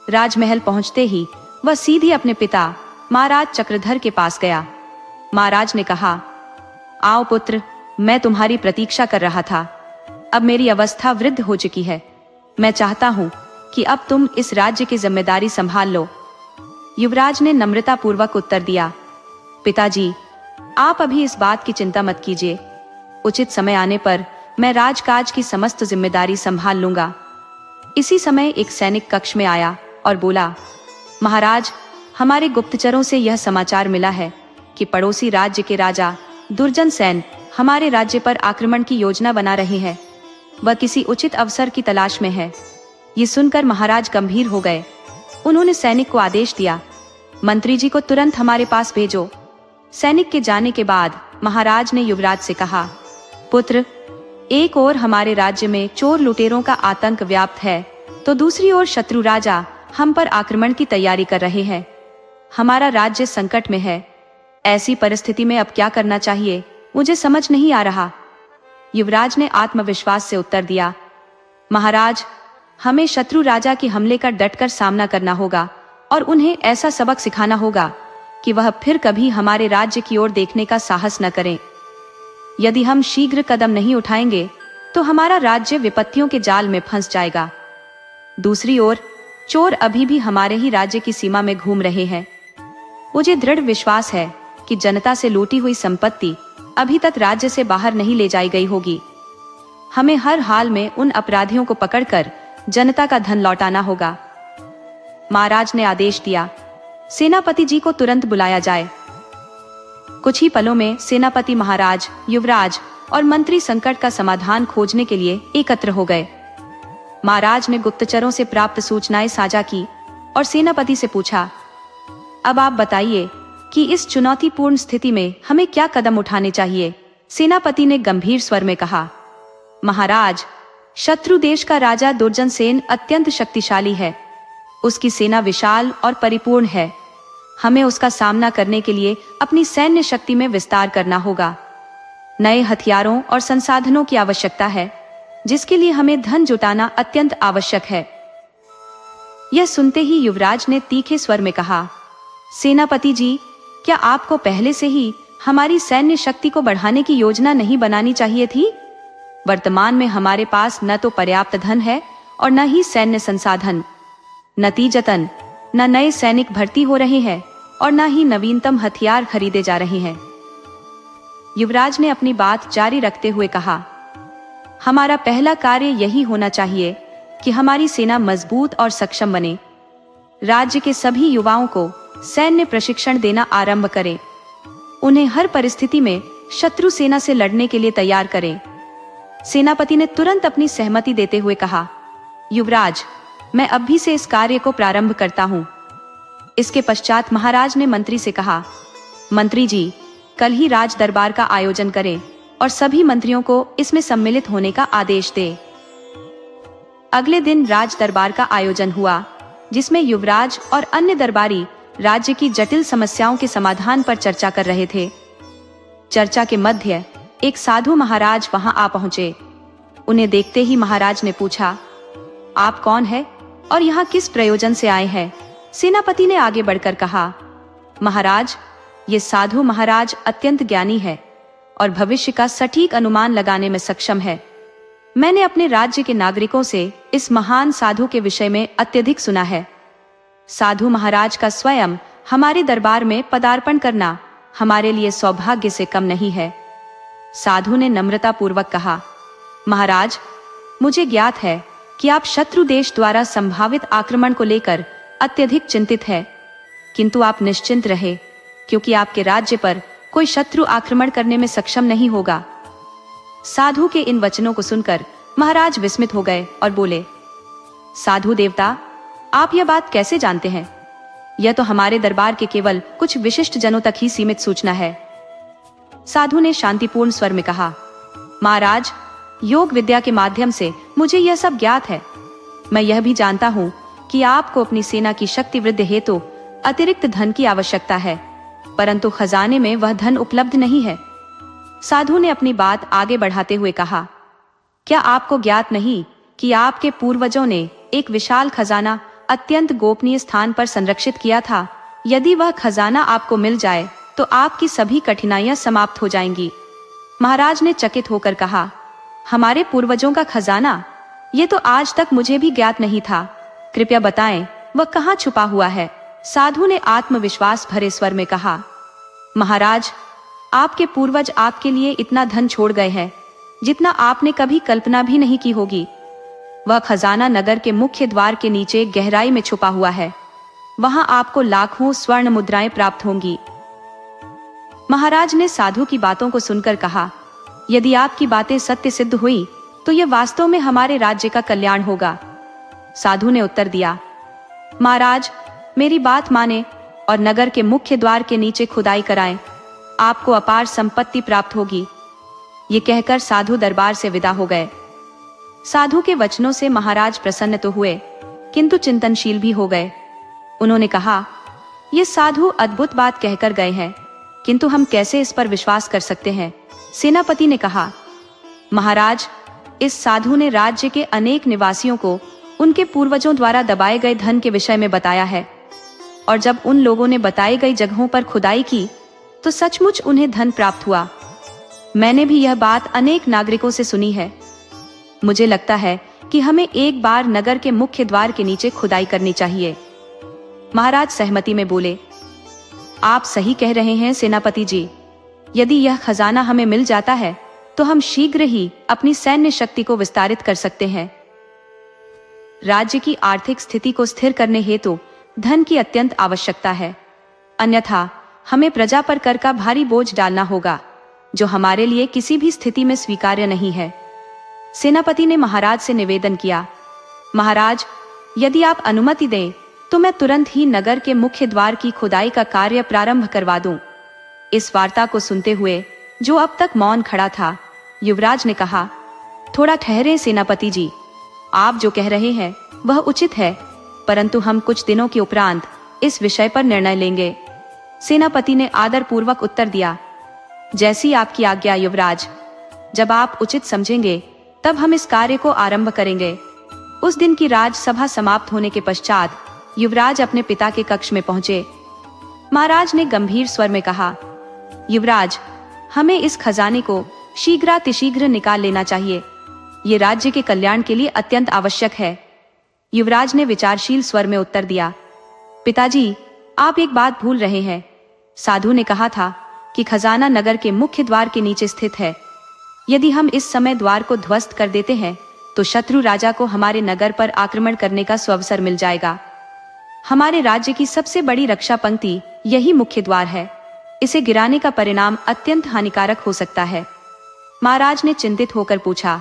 राजमहल पहुंचते ही वह सीधे अपने पिता महाराज चक्रधर के पास गया। महाराज ने कहा, आओ पुत्र, मैं तुम्हारी प्रतीक्षा कर रहा था। अब मेरी अवस्था वृद्ध हो चुकी है। मैं चाहता हूँ कि अब तुम इस राज्य की जिम्मेदारी संभाल लो। युवराज ने नम्रता पूर्वक उत्तर दिया, पिताजी, आप अभी इस बात की चिंता मत कीजिए। उचित समय आने पर मैं राजकाज की समस्त जिम्मेदारी संभाल लूंगा। इसी समय एक सैनिक कक्ष में आया और बोला, महाराज, हमारे गुप्तचरों से यह समाचार मिला है कि पड़ोसी राज्य के राजा दुर्जन सेन हमारे राज्य पर आक्रमण की योजना बना रहे हैं। वह किसी उचित अवसर की तलाश में है। ये सुनकर महाराज गंभीर हो गए। उन्होंने सैनिक को आदेश दिया, मंत्री जी को तुरंत हमारे पास भेजो। सैनिक के जाने के बाद महाराज ने युवराज से कहा, पुत्र, एक ओर हमारे राज्य में चोर लुटेरों का आतंक व्याप्त है, तो दूसरी ओर शत्रु राजा हम पर आक्रमण की तैयारी कर रहे हैं। हमारा राज्य संकट में है। ऐसी परिस्थिति में अब क्या करना चाहिए, मुझे समझ नहीं आ रहा। युवराज ने आत्मविश्वास से उत्तर दिया, महाराज, हमें शत्रु राजा के हमले का डटकर सामना करना होगा और उन्हें ऐसा सबक सिखाना होगा कि वह फिर कभी हमारे राज्य की ओर देखने का साहस न करें। यदि हम शीघ्र कदम नहीं उठाएंगे तो हमारा राज्य विपत्तियों के जाल में फंस जाएगा। दूसरी ओर चोर अभी भी हमारे ही राज्य की सीमा में घूम रहे हैं। मुझे दृढ़ विश्वास है कि जनता से लूटी हुई संपत्ति अभी तक राज्य से बाहर नहीं ले जाई गई होगी। हमें हर हाल में उन अपराधियों को पकड़कर जनता का धन लौटाना होगा। महाराज ने आदेश दिया, सेनापति जी को तुरंत बुलाया जाए। कुछ ही पलों में सेनापति महाराज, युवराज और मंत्री संकट का समाधान खोजने के लिए एकत्र हो गए। महाराज ने गुप्तचरों से प्राप्त सूचनाएं साझा की और सेनापति से पूछा, अब आप बताइए कि इस चुनौतीपूर्ण स्थिति में हमें क्या कदम उठाने चाहिए। सेनापति ने गंभीर स्वर में कहा, महाराज, शत्रु देश का राजा दुर्जनसेन अत्यंत शक्तिशाली है। उसकी सेना विशाल और परिपूर्ण है। हमें उसका सामना करने के लिए अपनी सैन्य शक्ति में विस्तार करना होगा। नए हथियारों और संसाधनों की आवश्यकता है, जिसके लिए हमें धन जुटाना अत्यंत आवश्यक है। यह सुनते ही युवराज ने तीखे स्वर में कहा, सेनापति जी, क्या आपको पहले से ही हमारी सैन्य शक्ति को बढ़ाने की योजना नहीं बनानी चाहिए थी? वर्तमान में हमारे पास न तो पर्याप्त धन है और न ही सैन्य संसाधन। नतीजतन न नए सैनिक भर्ती हो रहे हैं और न ही नवीनतम हथियार खरीदे जा रहे हैं। युवराज ने अपनी बात जारी रखते हुए कहा, हमारा पहला कार्य यही होना चाहिए कि हमारी सेना मजबूत और सक्षम बने। राज्य के सभी युवाओं को सैन्य प्रशिक्षण देना आरंभ करें। उन्हें हर परिस्थिति में शत्रु सेना से लड़ने के लिए तैयार करें। सेनापति ने तुरंत अपनी सहमति देते हुए कहा, युवराज, मैं अभी से इस कार्य को प्रारंभ करता हूं। इसके पश्चात महाराज ने मंत्री से कहा, मंत्री जी, कल ही राज दरबार का आयोजन करें और सभी मंत्रियों को इसमें सम्मिलित होने का आदेश दें। अगले दिन राज दरबार का आयोजन हुआ, जिसमें युवराज और अन्य दरबारी राज्य की जटिल समस्याओं के समाधान पर चर्चा कर रहे थे। चर्चा के मध्य एक साधु महाराज वहां आ पहुंचे। उन्हें देखते ही महाराज ने पूछा, आप कौन है और यहाँ किस प्रयोजन से आए हैं? सेनापति ने आगे बढ़कर कहा, महाराज, ये साधु महाराज अत्यंत ज्ञानी है और भविष्य का सटीक अनुमान लगाने में सक्षम है। मैंने अपने राज्य के नागरिकों से इस महान साधु के विषय में अत्यधिक सुना है। साधु महाराज का स्वयं हमारे दरबार में पदार्पण करना हमारे लिए सौभाग्य से कम नहीं है। साधु ने नम्रता पूर्वक कहा, महाराज, मुझे ज्ञात है कि आप शत्रु देश द्वारा संभावित आक्रमण को लेकर अत्यधिक चिंतित है, किंतु आप निश्चिंत रहे, क्योंकि आपके राज्य पर कोई शत्रु आक्रमण करने में सक्षम नहीं होगा। साधु के इन वचनों को सुनकर महाराज विस्मित हो गए और बोले, साधु देवता, आप यह बात कैसे जानते हैं? यह तो हमारे दरबार के केवल कुछ विशिष्ट जनों तक ही सीमित सूचना है। साधु ने शांतिपूर्ण स्वर में कहा, महाराज, योग विद्या के माध्यम से मुझे यह सब ज्ञात है। मैं यह भी जानता हूँ कि आपको अपनी सेना की शक्ति वृद्धि हेतु अतिरिक्त धन की आवश्यकता है, परंतु खजाने में वह धन उपलब्ध नहीं है। साधु ने अपनी बात आगे बढ़ाते हुए कहा, क्या आपको ज्ञात नहीं कि आपके पूर्वजों ने एक विशाल खजाना अत्यंत गोपनीय स्थान पर संरक्षित किया था? यदि वह खजाना आपको मिल जाए तो आपकी सभी कठिनाइयां समाप्त हो जाएंगी। महाराज ने चकित होकर कहा, हमारे पूर्वजों का खजाना? ये तो आज तक मुझे भी ज्ञात नहीं था। कृपया बताएं, वह कहाँ छुपा हुआ है? साधु ने आत्मविश्वास भरे स्वर में कहा, महाराज, आपके पूर्वज आपके लिए इतना धन छोड़ गए हैं जितना आपने कभी कल्पना भी नहीं की होगी। वह खजाना नगर के मुख्य द्वार के नीचे गहराई में छुपा हुआ है। वहां आपको लाखों स्वर्ण मुद्राएं प्राप्त होंगी। महाराज ने साधु की बातों को सुनकर कहा, यदि आपकी बातें सत्य सिद्ध हुई तो यह वास्तव में हमारे राज्य का कल्याण होगा। साधु ने उत्तर दिया, महाराज, मेरी बात माने और नगर के मुख्य द्वार के नीचे खुदाई कराएं। आपको अपार संपत्ति प्राप्त होगी। ये कहकर साधु दरबार से विदा हो गए। साधु के वचनों से महाराज प्रसन्न तो हुए, किंतु चिंतनशील भी हो गए। उन्होंने कहा, ये साधु अद्भुत बात कहकर गए हैं, किंतु हम कैसे इस पर विश्वास कर सकते हैं? सेनापति ने कहा, महाराज, इस साधु ने राज्य के अनेक निवासियों को उनके पूर्वजों द्वारा दबाए गए धन के विषय में बताया है, और जब उन लोगों ने बताई गई जगहों पर खुदाई की तो सचमुच उन्हें धन प्राप्त हुआ। मैंने भी यह बात अनेक नागरिकों से सुनी है। मुझे लगता है कि हमें एक बार नगर के मुख्य द्वार के नीचे खुदाई करनी चाहिए। महाराज सहमति में बोले, आप सही कह रहे हैं सेनापति जी। यदि यह खजाना हमें मिल जाता है तो हम शीघ्र ही अपनी सैन्य शक्ति को विस्तारित कर सकते हैं। राज्य की आर्थिक स्थिति को स्थिर करने हेतु धन की अत्यंत आवश्यकता है, अन्यथा हमें प्रजा पर कर का भारी बोझ डालना होगा, जो हमारे लिए किसी भी स्थिति में स्वीकार्य नहीं है। सेनापति ने महाराज से निवेदन किया, महाराज, यदि आप अनुमति दें तो मैं तुरंत ही नगर के मुख्य द्वार की खुदाई का कार्य प्रारंभ करवा दूं। इस वार्ता को सुनते हुए जो अब तक मौन खड़ा था, युवराज ने कहा, थोड़ा ठहरे सेनापति जी, आप जो कह रहे हैं वह उचित है, परंतु हम कुछ दिनों के उपरांत इस विषय पर निर्णय लेंगे। सेनापति ने आदर पूर्वक उत्तर दिया, जैसी आपकी आज्ञा युवराज, जब आप उचित समझेंगे तब हम इस कार्य को आरंभ करेंगे। उस दिन की राजसभा समाप्त होने के पश्चात युवराज अपने पिता के कक्ष में पहुंचे। महाराज ने गंभीर स्वर में कहा, युवराज, हमें इस खजाने को शीघ्रातिशीघ्र निकाल लेना चाहिए। ये राज्य के कल्याण के लिए अत्यंत आवश्यक है। युवराज ने विचारशील स्वर में उत्तर दिया, पिताजी, आप एक बात भूल रहे हैं। साधु ने कहा था कि खजाना नगर के मुख्य द्वार के नीचे स्थित है। यदि हम इस समय द्वार को ध्वस्त कर देते हैं तो शत्रु राजा को हमारे नगर पर आक्रमण करने का सुअवसर मिल जाएगा। हमारे राज्य की सबसे बड़ी रक्षा पंक्ति यही मुख्य द्वार है। इसे गिराने का परिणाम अत्यंत हानिकारक हो सकता है। महाराज ने चिंतित होकर पूछा,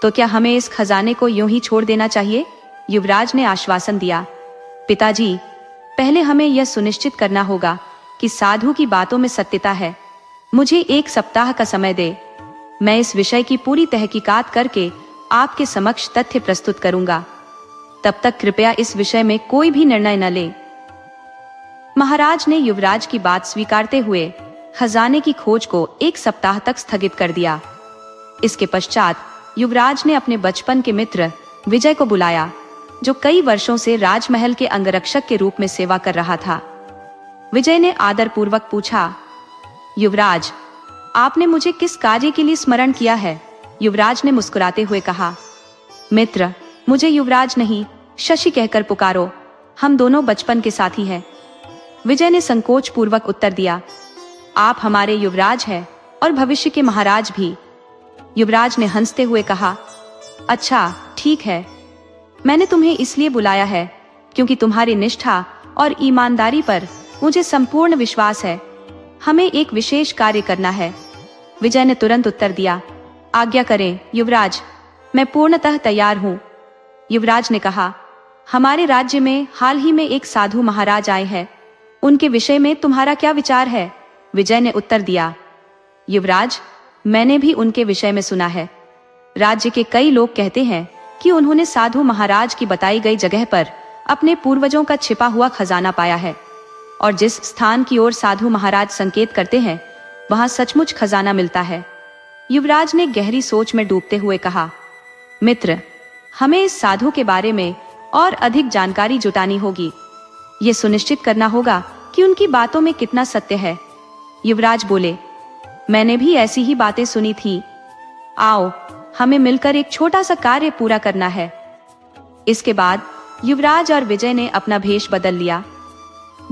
तो क्या हमें इस खजाने को यूं ही छोड़ देना चाहिए? युवराज ने आश्वासन दिया, पिताजी, पहले हमें यह सुनिश्चित करना होगा कि साधु की बातों में सत्यता है। मुझे 1 सप्ताह का समय दे, मैं इस विषय की पूरी तहकीकात करके आपके समक्ष तथ्य प्रस्तुत करूंगा। तब तक कृपया इस विषय में कोई भी निर्णय न ले। महाराज ने युवराज की बात स्वीकारते हुए खजाने की खोज को 1 सप्ताह तक स्थगित कर दिया। इसके पश्चात युवराज ने अपने बचपन के मित्र विजय को बुलाया, जो कई वर्षों से राजमहल के अंगरक्षक के रूप में सेवा कर रहा था। विजय ने आदर पूर्वक पूछा, युवराज, आपने मुझे किस कार्य के लिए स्मरण किया है? युवराज ने मुस्कुराते हुए कहा, मित्र, मुझे युवराज नहीं शशि कहकर पुकारो, हम दोनों बचपन के साथी हैं। विजय ने संकोच पूर्वक उत्तर दिया, आप हमारे युवराज हैं और भविष्य के महाराज भी। युवराज ने हंसते हुए कहा, अच्छा ठीक है, मैंने तुम्हें इसलिए बुलाया है क्योंकि तुम्हारी निष्ठा और ईमानदारी पर मुझे संपूर्ण विश्वास है। हमें एक विशेष कार्य करना है। विजय ने तुरंत उत्तर दिया, आज्ञा करें युवराज, मैं पूर्णतः तैयार हूँ। युवराज ने कहा, हमारे राज्य में हाल ही में एक साधु महाराज आए हैं, उनके विषय में तुम्हारा क्या विचार है? विजय ने उत्तर दिया, युवराज, मैंने भी उनके विषय में सुना है। राज्य के कई लोग कहते हैं कि उन्होंने साधु महाराज की बताई गई जगह पर अपने पूर्वजों का छिपा हुआ खजाना पाया है, और जिस स्थान की ओर साधु महाराज संकेत करते हैं वहां सचमुच खजाना मिलता है। युवराज ने गहरी सोच में डूबते हुए कहा, मित्र, हमें इस साधु के बारे में और अधिक जानकारी जुटानी होगी। ये सुनिश्चित करना होगा कि उनकी बातों में कितना सत्य है। युवराज बोले, मैंने भी ऐसी ही बातें सुनी थी। आओ, हमें मिलकर एक छोटा सा कार्य पूरा करना है। इसके बाद युवराज और विजय ने अपना भेष बदल लिया।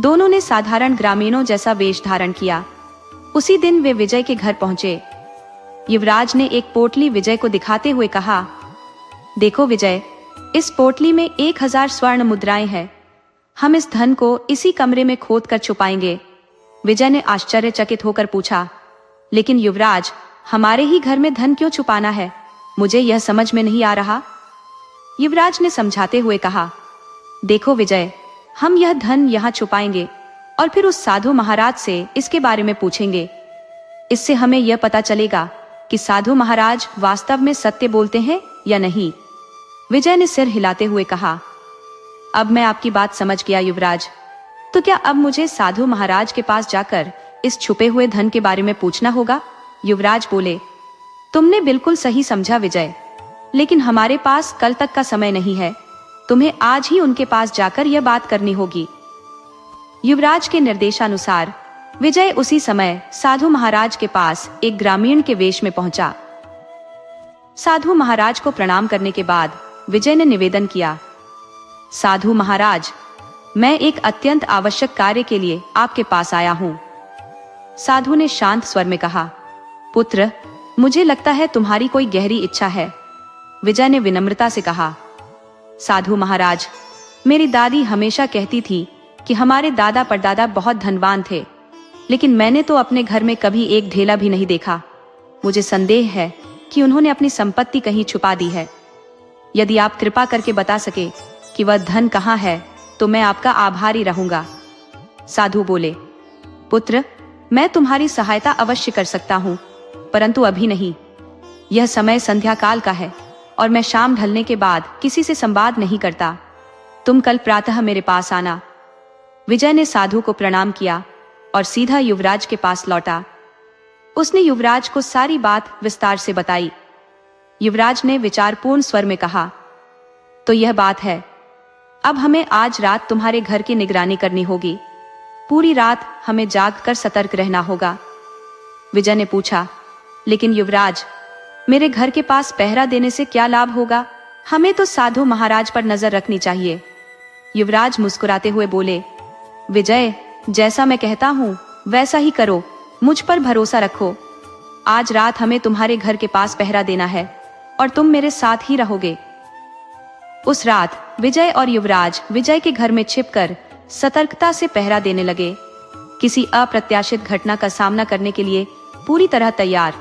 दोनों ने साधारण ग्रामीणों जैसा वेश धारण किया। उसी दिन वे विजय के घर पहुंचे। युवराज ने एक पोटली विजय को दिखाते हुए कहा, देखो विजय, इस पोटली में 1000 स्वर्ण मुद्राएं हैं। हम इस धन को इसी कमरे में खोद कर छुपाएंगे। विजय ने आश्चर्यचकित होकर पूछा, लेकिन युवराज, हमारे ही घर में धन क्यों छुपाना है? मुझे यह समझ में नहीं आ रहा। युवराज ने समझाते हुए कहा, देखो विजय, हम यह धन यहाँ छुपाएंगे और फिर उस साधु महाराज से इसके बारे में पूछेंगे। इससे हमें यह पता चलेगा कि साधु महाराज वास्तव में सत्य बोलते हैं या नहीं। विजय ने सिर हिलाते हुए कहा, अब मैं आपकी बात समझ गया युवराज। तो क्या अब मुझे साधु महाराज के पास जाकर इस छुपे हुए धन के बारे में पूछना होगा? युवराज बोले, तुमने बिल्कुल सही समझा विजय, लेकिन हमारे पास कल तक का समय नहीं है। तुम्हें आज ही उनके पास जाकर यह बात करनी होगी। युवराज के निर्देशानुसार विजय उसी समय साधु महाराज के पास एक ग्रामीण के वेश में पहुंचा। साधु महाराज को प्रणाम करने के बाद विजय ने निवेदन किया, साधु महाराज, मैं एक अत्यंत आवश्यक कार्य के लिए आपके पास आया हूं। साधु ने शांत स्वर में कहा, पुत्र, मुझे लगता है तुम्हारी कोई गहरी इच्छा है। विजय ने विनम्रता से कहा, साधु महाराज, मेरी दादी हमेशा कहती थी कि हमारे दादा परदादा बहुत धनवान थे, लेकिन मैंने तो अपने घर में कभी एक ढेला भी नहीं देखा। मुझे संदेह है कि उन्होंने अपनी संपत्ति कहीं छुपा दी है। यदि आप कृपा करके बता सके कि वह धन कहाँ है तो मैं आपका आभारी रहूंगा। साधु बोले, पुत्र, मैं तुम्हारी सहायता अवश्य कर सकता हूँ, परंतु अभी नहीं। यह समय संध्या काल का है और मैं शाम ढलने के बाद किसी से संवाद नहीं करता। तुम कल प्रातः मेरे पास आना। विजय ने साधु को प्रणाम किया और सीधा युवराज के पास लौटा। उसने युवराज को सारी बात विस्तार से बताई। युवराज ने विचारपूर्ण स्वर में कहा, तो यह बात है, अब हमें आज रात तुम्हारे घर की निगरानी करनी होगी। पूरी रात हमें जागकर सतर्क रहना होगा। विजय ने पूछा, लेकिन युवराज, मेरे घर के पास पहरा देने से क्या लाभ होगा? हमें तो साधु महाराज पर नजर रखनी चाहिए। युवराज मुस्कुराते हुए बोले, विजय, जैसा मैं कहता हूँ वैसा ही करो, मुझ पर भरोसा रखो। आज रात हमें तुम्हारे घर के पास पहरा देना है और तुम मेरे साथ ही रहोगे। उस रात विजय और युवराज विजय के घर में छिपकर सतर्कता से पहरा देने लगे, किसी अप्रत्याशित घटना का सामना करने के लिए पूरी तरह तैयार।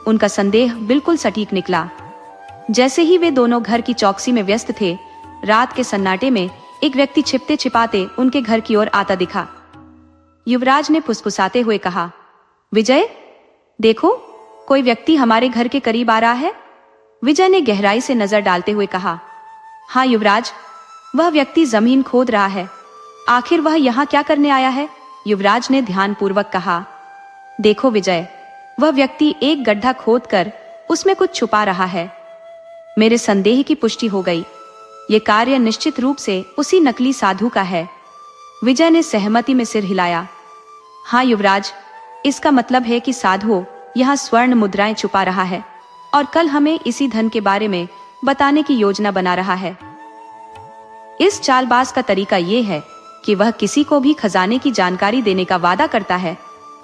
उनका संदेह बिल्कुल सटीक निकला। जैसे ही वे दोनों घर की चौकसी में व्यस्त थे, रात के सन्नाटे में एक व्यक्ति छिपते छिपाते उनके घर की ओर आता दिखा। युवराज ने फुसफुसाते हुए कहा, विजय, देखो, कोई व्यक्ति हमारे घर के करीब आ रहा है। विजय ने गहराई से नजर डालते हुए कहा, हाँ युवराज, वह व्यक्ति जमीन खोद रहा है। आखिर वह यहाँ क्या करने आया है? युवराज ने ध्यानपूर्वक कहा, देखो विजय, वह व्यक्ति एक गड्ढा खोदकर उसमें कुछ छुपा रहा है। मेरे संदेह की पुष्टि हो गई। ये कार्य निश्चित रूप से उसी नकली साधु का है। विजय ने सहमति में सिर हिलाया। हाँ युवराज, इसका मतलब है कि साधु यहाँ स्वर्ण मुद्राएं छुपा रहा है और कल हमें इसी धन के बारे में बताने की योजना बना रहा है। इस चालबाज का तरीका ये है कि वह किसी को भी खजाने की जानकारी देने का वादा करता है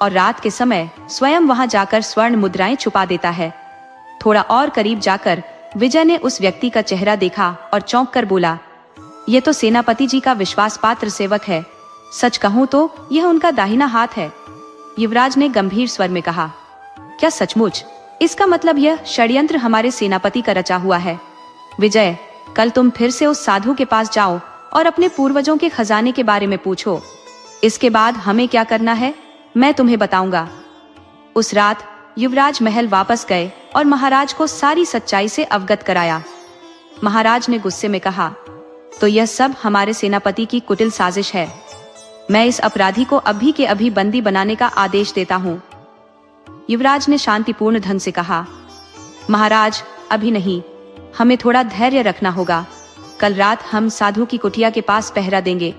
और रात के समय स्वयं वहां जाकर स्वर्ण मुद्राएं छुपा देता है। थोड़ा और करीब जाकर विजय ने उस व्यक्ति का चेहरा देखा और चौंक कर बोला, यह तो सेनापति जी का विश्वास पात्र सेवक है। सच कहूं तो यह उनका दाहिना हाथ है। युवराज ने गंभीर स्वर में कहा, क्या सचमुच? इसका मतलब यह षड्यंत्र हमारे सेनापति का रचा हुआ है। विजय, कल तुम फिर से उस साधु के पास जाओ और अपने पूर्वजों के खजाने के बारे में पूछो। इसके बाद हमें क्या करना है मैं तुम्हें बताऊंगा। उस रात युवराज महल वापस गए और महाराज को सारी सच्चाई से अवगत कराया। महाराज ने गुस्से में कहा, तो यह सब हमारे सेनापति की कुटिल साजिश है। मैं इस अपराधी को अभी के अभी बंदी बनाने का आदेश देता हूँ। युवराज ने शांतिपूर्ण ढंग से कहा, महाराज, अभी नहीं, हमें थोड़ा धैर्य रखना होगा। कल रात हम साधु की कुटिया के पास पहरा देंगे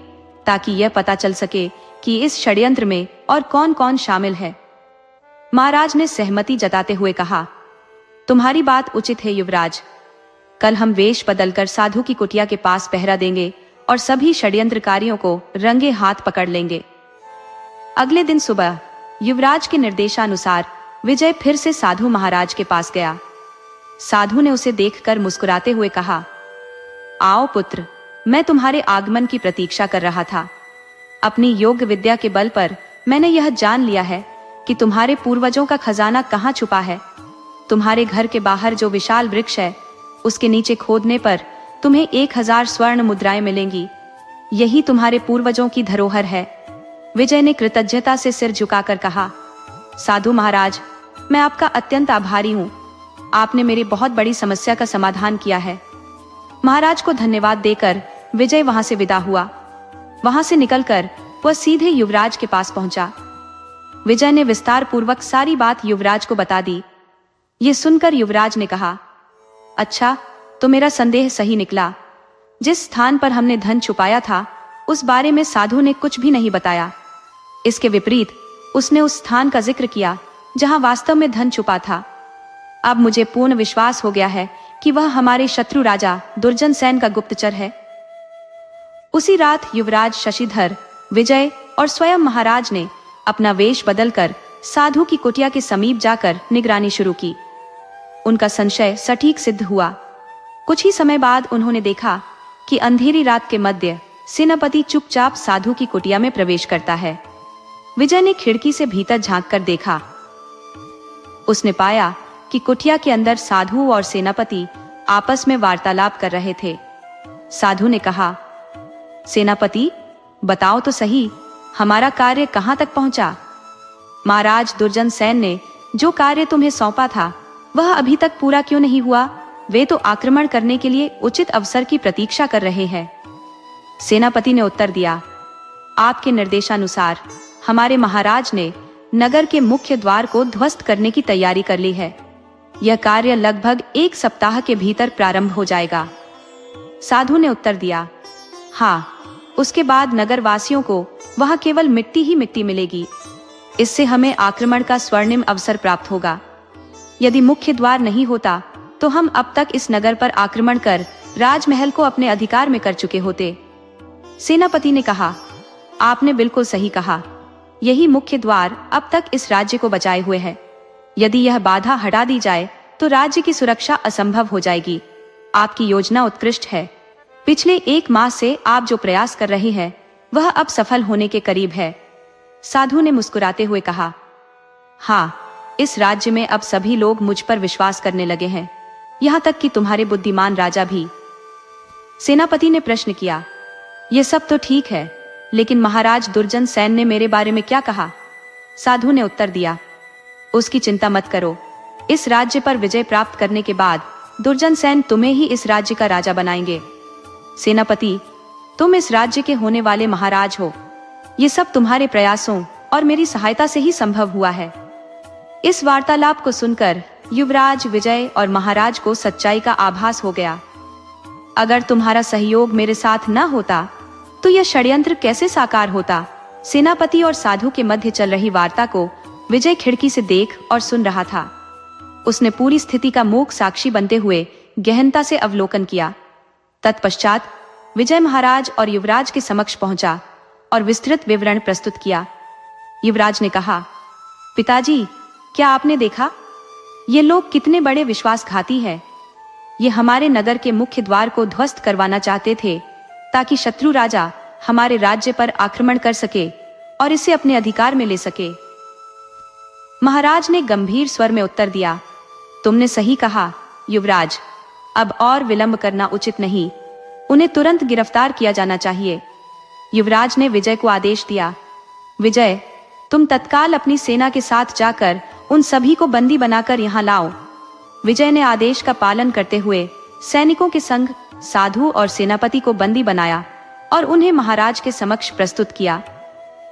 ताकि यह पता चल सके कि इस षड्यंत्र में और कौन कौन शामिल है। महाराज ने सहमति जताते हुए कहा, तुम्हारी बात उचित है युवराज। कल हम वेश बदलकर साधु की कुटिया के पास पहरा देंगे और सभी षड्यंत्रकारियों को रंगे हाथ पकड़ लेंगे। अगले दिन सुबह युवराज के निर्देशानुसार विजय फिर से साधु महाराज के पास गया। साधु ने उसे देखकर मुस्कुराते हुए कहा, आओ पुत्र, मैं तुम्हारे आगमन की प्रतीक्षा कर रहा था। अपनी योग विद्या के बल पर मैंने यह जान लिया है कि तुम्हारे पूर्वजों का खजाना कहाँ छुपा है। तुम्हारे घर के बाहर जो विशाल वृक्ष है, उसके नीचे खोदने पर तुम्हें 1000 स्वर्ण मुद्राएं मिलेंगी। यही तुम्हारे पूर्वजों की धरोहर है। विजय ने कृतज्ञता से सिर झुकाकर कहा, साधु महाराज, मैं आपका अत्यंत आभारी हूँ। आपने मेरी बहुत बड़ी समस्या का समाधान किया है। महाराज को धन्यवाद देकर विजय वहां से विदा हुआ। वहां से निकलकर वह सीधे युवराज के पास पहुंचा। विजय ने विस्तार पूर्वक सारी बात युवराज को बता दी। ये सुनकर युवराज ने कहा, अच्छा, तो मेरा संदेह सही निकला। जिस स्थान पर हमने धन छुपाया था उस बारे में साधु ने कुछ भी नहीं बताया। इसके विपरीत उसने उस स्थान का जिक्र किया जहां वास्तव में धन छुपा था। अब मुझे पूर्ण विश्वास हो गया है कि वह हमारे शत्रु राजा दुर्जन सेन का गुप्तचर है। उसी रात युवराज शशिधर, विजय और स्वयं महाराज ने अपना वेश बदलकर साधु की कुटिया के समीप जाकर निगरानी शुरू की। उनका संशय सटीक सिद्ध हुआ। कुछ ही समय बाद उन्होंने देखा कि अंधेरी रात के मध्य सेनापति चुपचाप साधु की कुटिया में प्रवेश करता है। विजय ने खिड़की से भीतर झांककर देखा। उसने पाया कि कुटिया के अंदर साधु और सेनापति आपस में वार्तालाप कर रहे थे। साधु ने कहा, सेनापति, बताओ तो सही, हमारा कार्य कहां तक पहुंचा? महाराज दुर्जन सेन ने जो कार्य तुम्हें सौंपा था वह अभी तक पूरा क्यों नहीं हुआ? वे तो आक्रमण करने के लिए उचित अवसर की प्रतीक्षा कर रहे हैं। सेनापति ने उत्तर दिया, आपके निर्देशानुसार हमारे महाराज ने नगर के मुख्य द्वार को ध्वस्त करने की तैयारी कर ली है। यह कार्य लगभग 1 सप्ताह के भीतर प्रारंभ हो जाएगा। साधु ने उत्तर दिया, हाँ, उसके बाद नगरवासियों को वहां केवल मिट्टी ही मिट्टी मिलेगी। इससे हमें आक्रमण का स्वर्णिम अवसर प्राप्त होगा। यदि मुख्य द्वार नहीं होता तो हम अब तक इस नगर पर आक्रमण कर राजमहल को अपने अधिकार में कर चुके होते। सेनापति ने कहा, आपने बिल्कुल सही कहा। यही मुख्य द्वार अब तक इस राज्य को बचाए हुए है। यदि यह बाधा हटा दी जाए तो राज्य की सुरक्षा असंभव हो जाएगी। आपकी योजना उत्कृष्ट है। पिछले 1 माह से आप जो प्रयास कर रहे हैं वह अब सफल होने के करीब है। साधु ने मुस्कुराते हुए कहा, हाँ, इस राज्य में अब सभी लोग मुझ पर विश्वास करने लगे हैं, यहाँ तक कि तुम्हारे बुद्धिमान राजा भी। सेनापति ने प्रश्न किया, यह सब तो ठीक है, लेकिन महाराज दुर्जन सेन ने मेरे बारे में क्या कहा? साधु ने उत्तर दिया, उसकी चिंता मत करो। इस राज्य पर विजय प्राप्त करने के बाद दुर्जन सेन तुम्हें ही इस राज्य का राजा बनाएंगे। सेनापति, तुम इस राज्य के होने वाले महाराज हो। ये सब तुम्हारे प्रयासों और मेरी सहायता से ही संभव हुआ है। इस वार्तालाप को सुनकर युवराज विजय और महाराज को सच्चाई का आभास हो गया। अगर तुम्हारा सहयोग मेरे साथ न होता तो यह षड्यंत्र कैसे साकार होता? सेनापति और साधु के मध्य चल रही वार्ता को विजय खिड़की से देख और सुन रहा था। उसने पूरी स्थिति का मूक साक्षी बनते हुए गहनता से अवलोकन किया। तत्पश्चात विजय महाराज और युवराज के समक्ष पहुंचा और विस्तृत विवरण प्रस्तुत किया। युवराज ने कहा, पिताजी, क्या आपने देखा? ये लोग कितने बड़े विश्वासघाती हैं। ये हमारे नगर के मुख्य द्वार को ध्वस्त करवाना चाहते थे ताकि शत्रु राजा हमारे राज्य पर आक्रमण कर सके और इसे अपने अधिकार में ले सके। महाराज ने गंभीर स्वर में उत्तर दिया, तुमने सही कहा युवराज, अब और विलंब करना उचित नहीं। उन्हें तुरंत गिरफ्तार किया जाना चाहिए। युवराज ने विजय को आदेश दिया, विजय, तुम तत्काल अपनी सेना के साथ जाकर उन सभी को बंदी बनाकर यहाँ लाओ। विजय ने आदेश का पालन करते हुए सैनिकों के संग साधु और सेनापति को बंदी बनाया और उन्हें महाराज के समक्ष प्रस्तुत किया।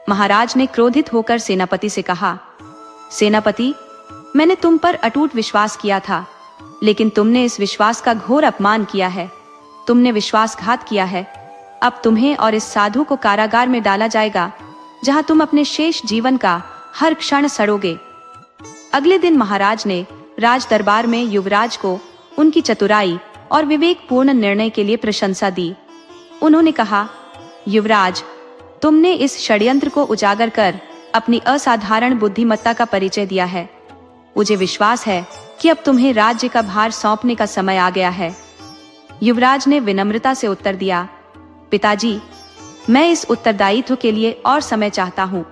महाराज ने क्रोधित होकर सेनापति से कहा, सेनापति, मैंने तुम पर अटूट विश्वास किया था, लेकिन तुमने इस विश्वास का घोर अपमान किया है। तुमने विश्वासघात किया है। अब तुम्हें और इस साधु को कारागार में डाला जाएगा, जहां तुम अपने शेष जीवन का हर क्षण सड़ोगे। अगले दिन महाराज ने राज दरबार में युवराज को उनकी चतुराई और विवेकपूर्ण निर्णय के लिए प्रशंसा दी। उन्होंने कहा, युवराज, तुमने इस षड्यंत्र को उजागर कर अपनी असाधारण बुद्धिमत्ता का परिचय दिया है। मुझे विश्वास है कि अब तुम्हें राज्य का भार सौंपने का समय आ गया है। युवराज ने विनम्रता से उत्तर दिया, पिताजी, मैं इस उत्तरदायित्व के लिए और समय चाहता हूँ।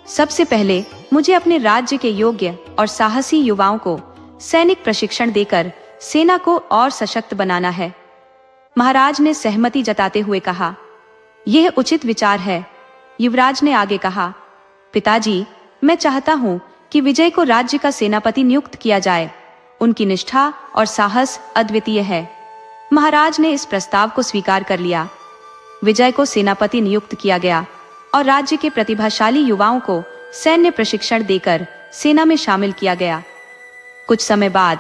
सबसे पहले मुझे अपने राज्य के योग्य और साहसी युवाओं को सैनिक प्रशिक्षण देकर सेना को और सशक्त बनाना है। महाराज ने सहमति जताते हुए कहा, यह उचित विचार है। युवराज ने आगे कहा, पिताजी, मैं चाहता हूँ कि विजय को राज्य का सेनापति नियुक्त किया जाए। उनकी निष्ठा और साहस अद्वितीय है। महाराज ने इस प्रस्ताव को स्वीकार कर लिया। विजय को सेनापति नियुक्त किया गया और राज्य के प्रतिभाशाली युवाओं को सैन्य प्रशिक्षण देकर सेना में शामिल किया गया। कुछ समय बाद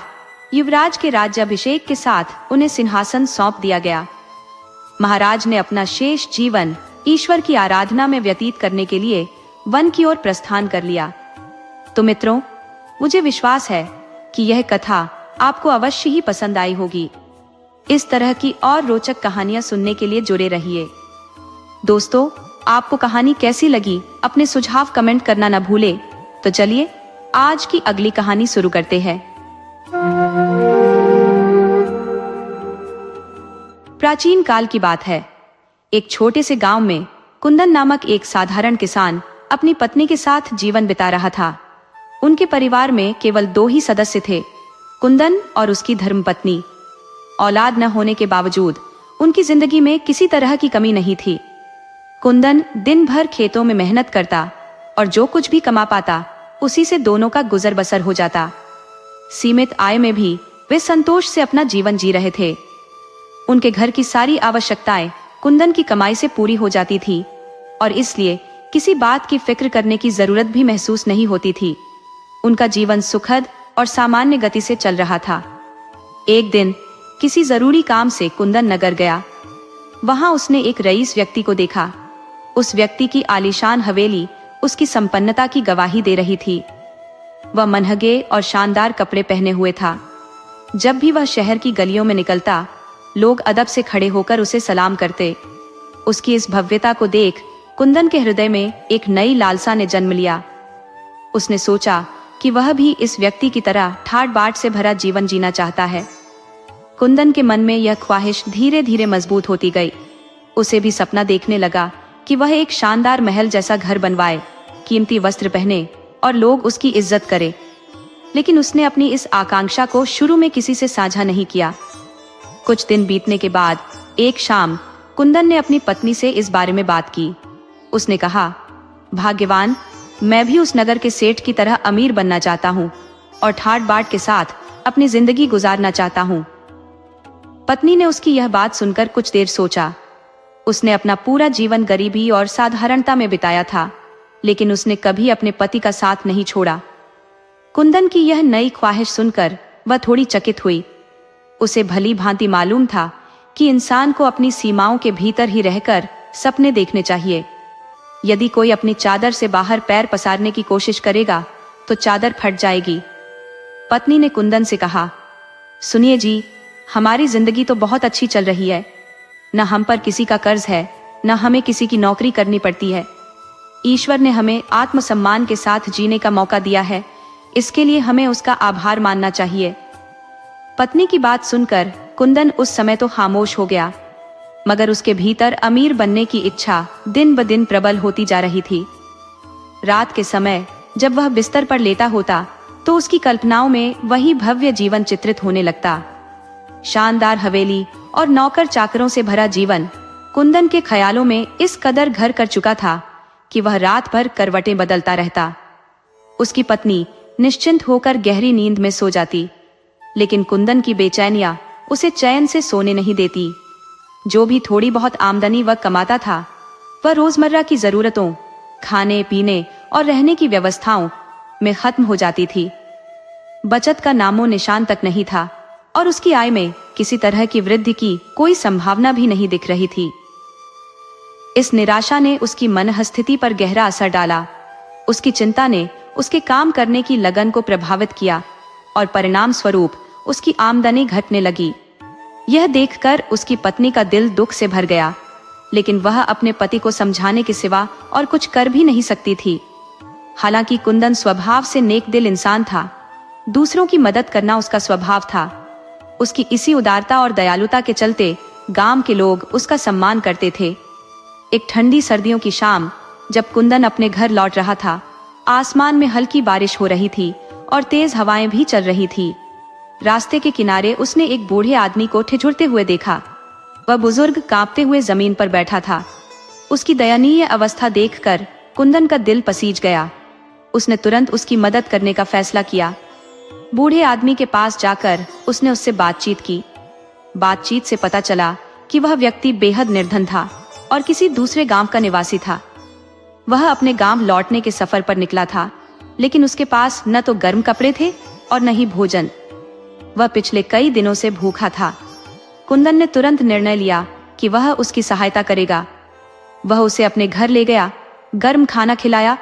युवराज के राज्याभिषेक के साथ उन्हें सिंहासन सौंप दिया गया। महाराज ने अपना शेष जीवन ईश्वर की आराधना में व्यतीत करने के लिए वन की ओर प्रस्थान कर लिया। तो मित्रों, मुझे विश्वास है कि यह कथा आपको अवश्य ही पसंद आई होगी। इस तरह की और रोचक कहानियां सुनने के लिए जुड़े रहिए। दोस्तों, आपको कहानी कैसी लगी अपने सुझाव कमेंट करना न भूले। तो चलिए आज की अगली कहानी शुरू करते हैं। प्राचीन काल की बात है। एक छोटे से गांव में कुंदन नामक एक साधारण किसान अपनी पत्नी के साथ जीवन बिता रहा था। उनके परिवार में केवल 2 ही सदस्य थे, कुंदन और उसकी धर्मपत्नी। औलाद न होने के बावजूद उनकी जिंदगी में किसी तरह की कमी नहीं थी। कुंदन दिन भर खेतों में मेहनत करता और जो कुछ भी कमा पाता उसी से दोनों का गुजर बसर हो जाता। सीमित आय में भी वे संतोष से अपना जीवन जी रहे थे। उनके घर की सारी आवश्यकताएं कुंदन की कमाई से पूरी हो जाती थी और इसलिए किसी बात की फिक्र करने की जरूरत भी महसूस नहीं होती थी। उनका जीवन सुखद और सामान्य गति से चल रहा था। एक दिन किसी जरूरी काम से कुंदन नगर गया। वहां उसने एक रईस व्यक्ति को देखा। उस व्यक्ति की आलीशान हवेली उसकी संपन्नता की गवाही दे रही थी। वह मनहगे और शानदार कपड़े पहने हुए था। जब भी वह शहर की गलियों में निकलता, लोग अदब से खड़े होकर उसे सलाम करते। उसकी इस भव्यता को देख कुंदन के हृदय में एक नई लालसा ने जन्म लिया। उसने सोचा कि वह भी इस व्यक्ति की तरह ठाट बाट से भरा जीवन जीना चाहता है। कुंदन के मन में यह ख्वाहिश धीरे धीरे मजबूत होती गई। उसे भी सपना देखने लगा कि वह एक शानदार महल जैसा घर बनवाए, कीमती वस्त्र पहने और लोग उसकी इज्जत करें। लेकिन उसने अपनी इस आकांक्षा को शुरू में किसी से साझा नहीं किया। कुछ दिन बीतने के बाद एक शाम कुंदन ने अपनी पत्नी से इस बारे में बात की। उसने कहा, भाग्यवान, मैं भी उस नगर के सेठ की तरह अमीर बनना चाहता हूँ और ठाट बाट के साथ अपनी जिंदगी गुजारना चाहता हूँ। पत्नी ने उसकी यह बात सुनकर कुछ देर सोचा। उसने अपना पूरा जीवन गरीबी और साधारणता में बिताया था, लेकिन उसने कभी अपने पति का साथ नहीं छोड़ा। कुंदन की यह नई ख्वाहिश सुनकर वह थोड़ी चकित हुई। उसे भली भांति मालूम था कि इंसान को अपनी सीमाओं के भीतर ही रहकर सपने देखने चाहिए। यदि कोई अपनी चादर से बाहर पैर पसारने की कोशिश करेगा तो चादर फट जाएगी। पत्नी ने कुंदन से कहा, सुनिए जी, हमारी जिंदगी तो बहुत अच्छी चल रही है। न हम पर किसी का कर्ज है, न हमें किसी की नौकरी करनी पड़ती है। ईश्वर ने हमें आत्मसम्मान के साथ जीने का मौका दिया है, इसके लिए हमें उसका आभार मानना चाहिए। पत्नी की बात सुनकर कुंदन उस समय तो खामोश हो गया, मगर उसके भीतर अमीर बनने की इच्छा दिन ब दिन प्रबल होती जा रही थी। रात के समय जब वह बिस्तर पर लेटा होता तो उसकी कल्पनाओं में वही भव्य जीवन चित्रित होने लगता। शानदार हवेली और नौकर चाकरों से भरा जीवन कुंदन के ख्यालों में इस कदर घर कर चुका था कि वह रात भर करवटें बदलता रहता। उसकी पत्नी निश्चिंत होकर गहरी नींद में सो जाती, लेकिन कुंदन की बेचैनियां उसे चैन से सोने नहीं देती। जो भी थोड़ी बहुत आमदनी वह कमाता था, वह रोजमर्रा की जरूरतों, खाने पीने और रहने की व्यवस्थाओं में खत्म हो जाती थी। बचत का नामो निशान तक नहीं था और उसकी आय में किसी तरह की वृद्धि की कोई संभावना भी नहीं दिख रही थी। इस निराशा ने उसकी मनःस्थिति पर गहरा असर डाला। उसकी चिंता ने उसके काम करने की लगन को प्रभावित किया और परिणाम स्वरूप उसकी आमदनी घटने लगी। यह देखकर उसकी पत्नी का दिल दुख से भर गया, लेकिन वह अपने पति को समझाने के सिवा और कुछ कर भी नहीं सकती थी। हालांकि कुंदन स्वभाव से नेक दिल इंसान था, दूसरों की मदद करना उसका स्वभाव था। उसकी इसी उदारता और दयालुता के चलते गांव के लोग उसका सम्मान करते थे। एक ठंडी सर्दियों की शाम जब कुंदन अपने घर लौट रहा था, आसमान में हल्की बारिश हो रही थी और तेज हवाएं भी चल रही थी। रास्ते के किनारे उसने एक बूढ़े आदमी को ठिठुरते हुए देखा। वह बुजुर्ग कांपते हुए जमीन पर बैठा था। उसकी दयनीय अवस्था देखकर कुंदन का दिल पसीज गया। उसने तुरंत उसकी मदद करने का फैसला किया। बूढ़े आदमी के पास जाकर उसने उससे बातचीत की। बातचीत से पता चला कि वह व्यक्ति बेहद निर्धन था और किसी दूसरे गांव का निवासी था। वह अपने गांव लौटने के सफर पर निकला था, लेकिन उसके पास न तो गर्म कपड़े थे और न ही भोजन। वह पिछले कई दिनों से भूखा था। कुंदन ने तुरंत निर्णय लिया कि वह उसकी सहायता करेगा। वह उसे अपने घर ले गया, गर्म खाना खिलाया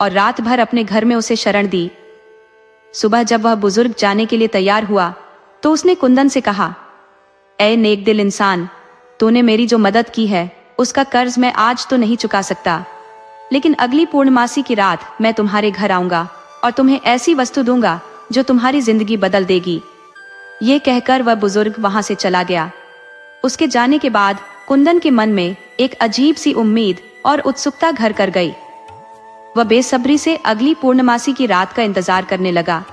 और रात भर अपने घर में उसे शरण दी। सुबह जब वह बुजुर्ग जाने के लिए तैयार हुआ तो उसने कुंदन से कहा, ऐ नेक दिल इंसान, तूने मेरी जो मदद की है उसका कर्ज मैं आज तो नहीं चुका सकता, लेकिन अगली पूर्णमासी की रात मैं तुम्हारे घर आऊंगा और तुम्हें ऐसी वस्तु दूंगा जो तुम्हारी जिंदगी बदल देगी। ये कहकर वह बुजुर्ग वहां से चला गया। उसके जाने के बाद कुंदन के मन में एक अजीब सी उम्मीद और उत्सुकता घर कर गई। वह बेसब्री से अगली पूर्णमासी की रात का इंतजार करने लगा।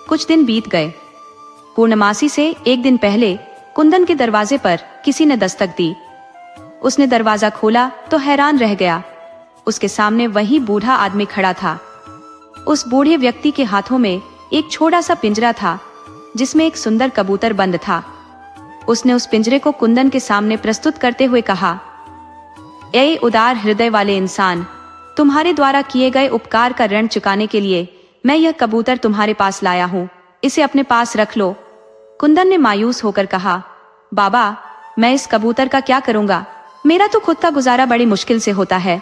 कुछ दिन बीत गए। पूर्णमासी से एक दिन पहले कुंदन के दरवाजे पर किसी ने दस्तक दी। उसने दरवाजा खोला तो हैरान रह गया। उसके सामने वही बूढ़ा आदमी खड़ा था। उस बूढ़े व्यक्ति के हाथों में एक छोटा सा पिंजरा था जिसमें एक सुंदर कबूतर बंद था। उसने उस पिंजरे को कुंदन के सामने प्रस्तुत करते हुए कहा, ए उदार हृदय वाले इंसान, तुम्हारे द्वारा किए गए उपकार का ऋण चुकाने के लिए मैं यह कबूतर तुम्हारे पास लाया हूँ, इसे अपने पास रख लो। कुंदन ने मायूस होकर कहा, बाबा, मैं इस कबूतर का क्या करूंगा? मेरा तो खुद का गुजारा बड़ी मुश्किल से होता है।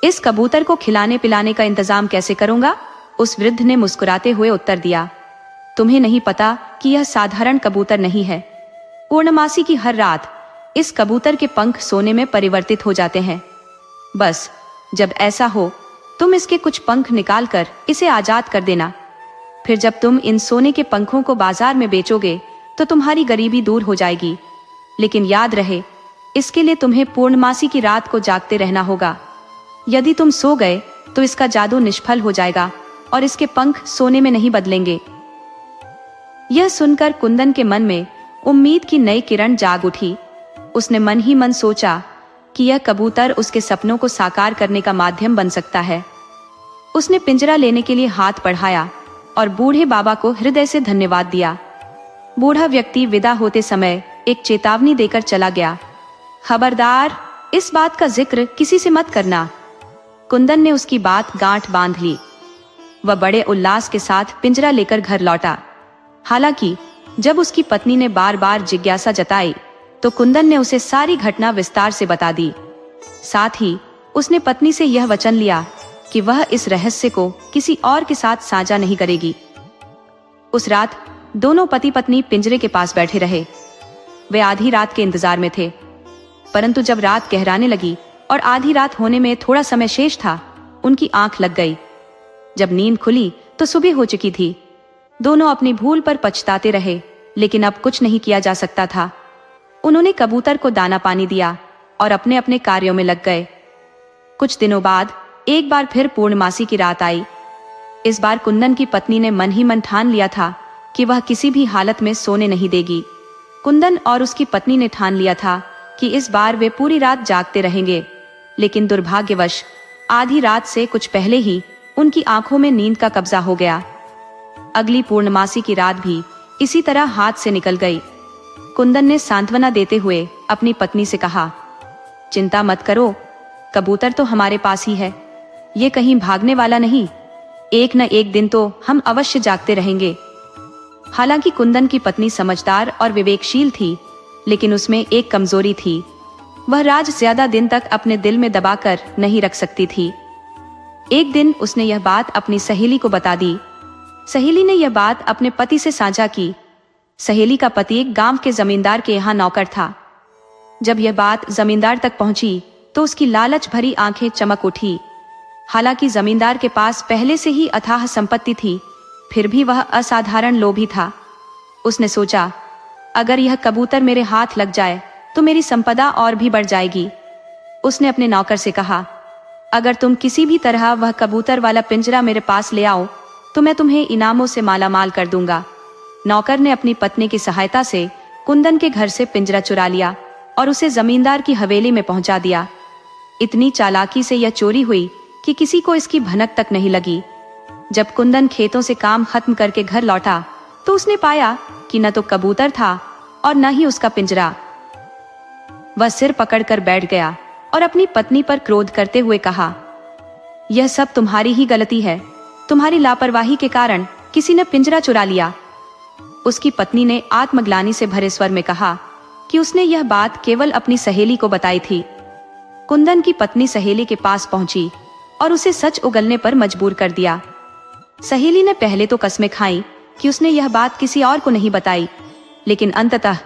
इस कबूतर को खिलाने पिलाने का इंतजाम कैसे करूंगा? उस वृद्ध ने मुस्कुराते हुए उत्तर दिया, तुम्हें नहीं पता कि यह साधारण कबूतर नहीं है। पूर्णमासी की हर रात इस कबूतर के पंख सोने में परिवर्तित हो जाते हैं। बस जब ऐसा हो तुम इसके कुछ पंख निकालकर इसे आजाद कर देना। फिर जब तुम इन सोने के पंखों को बाजार में बेचोगे तो तुम्हारी गरीबी दूर हो जाएगी। लेकिन याद रहे, इसके लिए तुम्हें पूर्णमासी की रात को जागते रहना होगा। यदि तुम सो गए तो इसका जादू निष्फल हो जाएगा और इसके पंख सोने में नहीं बदलेंगे। यह सुनकर कुंदन के मन में उम्मीद की नई किरण जाग उठी। उसने मन ही मन सोचा कि यह कबूतर उसके सपनों को साकार करने का माध्यम बन सकता है। उसने पिंजरा लेने के लिए हाथ बढ़ाया और बूढ़े बाबा को हृदय से धन्यवाद दिया। बूढ़ा व्यक्ति विदा होते समय एक चेतावनी देकर चला गया, खबरदार, इस बात का जिक्र किसी से मत करना। कुंदन ने उसकी बात गांठ बांध ली। वह बड़े उल्लास के साथ पिंजरा लेकर घर लौटा। हालांकि जब उसकी पत्नी ने बार बार जिज्ञासा जताई तो कुंदन ने उसे सारी घटना विस्तार से बता दी। साथ ही उसने पत्नी से यह वचन लिया कि वह इस रहस्य को किसी और के साथ साझा नहीं करेगी। उस रात दोनों पति पत्नी पिंजरे के पास बैठे रहे। वे आधी रात के इंतजार में थे, परंतु जब रात गहराने लगी और आधी रात होने में थोड़ा समय शेष था, उनकी आंख लग गई। जब नींद खुली तो सुबह हो चुकी थी। दोनों अपनी भूल पर पछताते रहे, लेकिन अब कुछ नहीं किया जा सकता था। उन्होंने कबूतर को दाना पानी दिया और अपने अपने कार्यों में लग गए। कुछ दिनों बाद एक बार फिर पूर्णमासी की रात आई। इस बार कुंदन की पत्नी ने मन ही मन ठान लिया था कि वह किसी भी हालत में सोने नहीं देगी। कुंदन और उसकी पत्नी ने ठान लिया था कि इस बार वे पूरी रात जागते रहेंगे, लेकिन दुर्भाग्यवश आधी रात से कुछ पहले ही उनकी आंखों में नींद का कब्जा हो गया। अगली पूर्णमासी की रात भी इसी तरह हाथ से निकल गई। कुंदन ने सांत्वना देते हुए अपनी पत्नी से कहा, चिंता मत करो, कबूतर तो हमारे पास ही है, ये कहीं भागने वाला नहीं। एक न एक दिन तो हम अवश्य जागते रहेंगे। हालांकि कुंदन की पत्नी समझदार और विवेकशील थी, लेकिन उसमें एक कमजोरी थी। वह राज ज्यादा दिन तक अपने दिल में दबाकर नहीं रख सकती थी। एक दिन उसने यह बात अपनी सहेली को बता दी। सहेली ने यह बात अपने पति से साझा की। सहेली का पति एक गांव के जमींदार के यहाँ नौकर था। जब यह बात जमींदार तक पहुंची तो उसकी लालच भरी आंखें चमक उठी। हालांकि जमींदार के पास पहले से ही अथाह संपत्ति थी, फिर भी वह असाधारण लोभी था। उसने सोचा, अगर यह कबूतर मेरे हाथ लग जाए तो मेरी संपदा और भी बढ़ जाएगी। उसने अपने नौकर से कहा, अगर तुम किसी भी तरह वह कबूतर वाला पिंजरा मेरे पास ले आओ तो मैं तुम्हें इनामों से मालामाल कर दूंगा। नौकर ने अपनी पत्नी की सहायता से कुंदन के घर से पिंजरा चुरा लिया और उसे जमींदार की हवेली में पहुंचा दिया। इतनी चालाकी से यह चोरी हुई कि किसी को इसकी भनक तक नहीं लगी। जब कुंदन खेतों से काम खत्म करके घर लौटा तो उसने पाया कि न तो कबूतर था और न ही उसका पिंजरा। वह सिर पकड़कर बैठ गया और अपनी पत्नी पर क्रोध करते हुए कहा, यह सब तुम्हारी ही गलती है। तुम्हारी लापरवाही के कारण किसी ने पिंजरा चुरा लिया। उसकी पत्नी ने आत्मग्लानि से भरे स्वर में कहा कि उसने यह बात केवल अपनी सहेली को बताई थी। कुंदन की पत्नी सहेली के पास पहुंची और उसे सच उगलने पर मजबूर कर दिया। सहेली ने पहले तो कस्में खाई कि उसने यह बात किसी और को नहीं बताई, लेकिन अंततः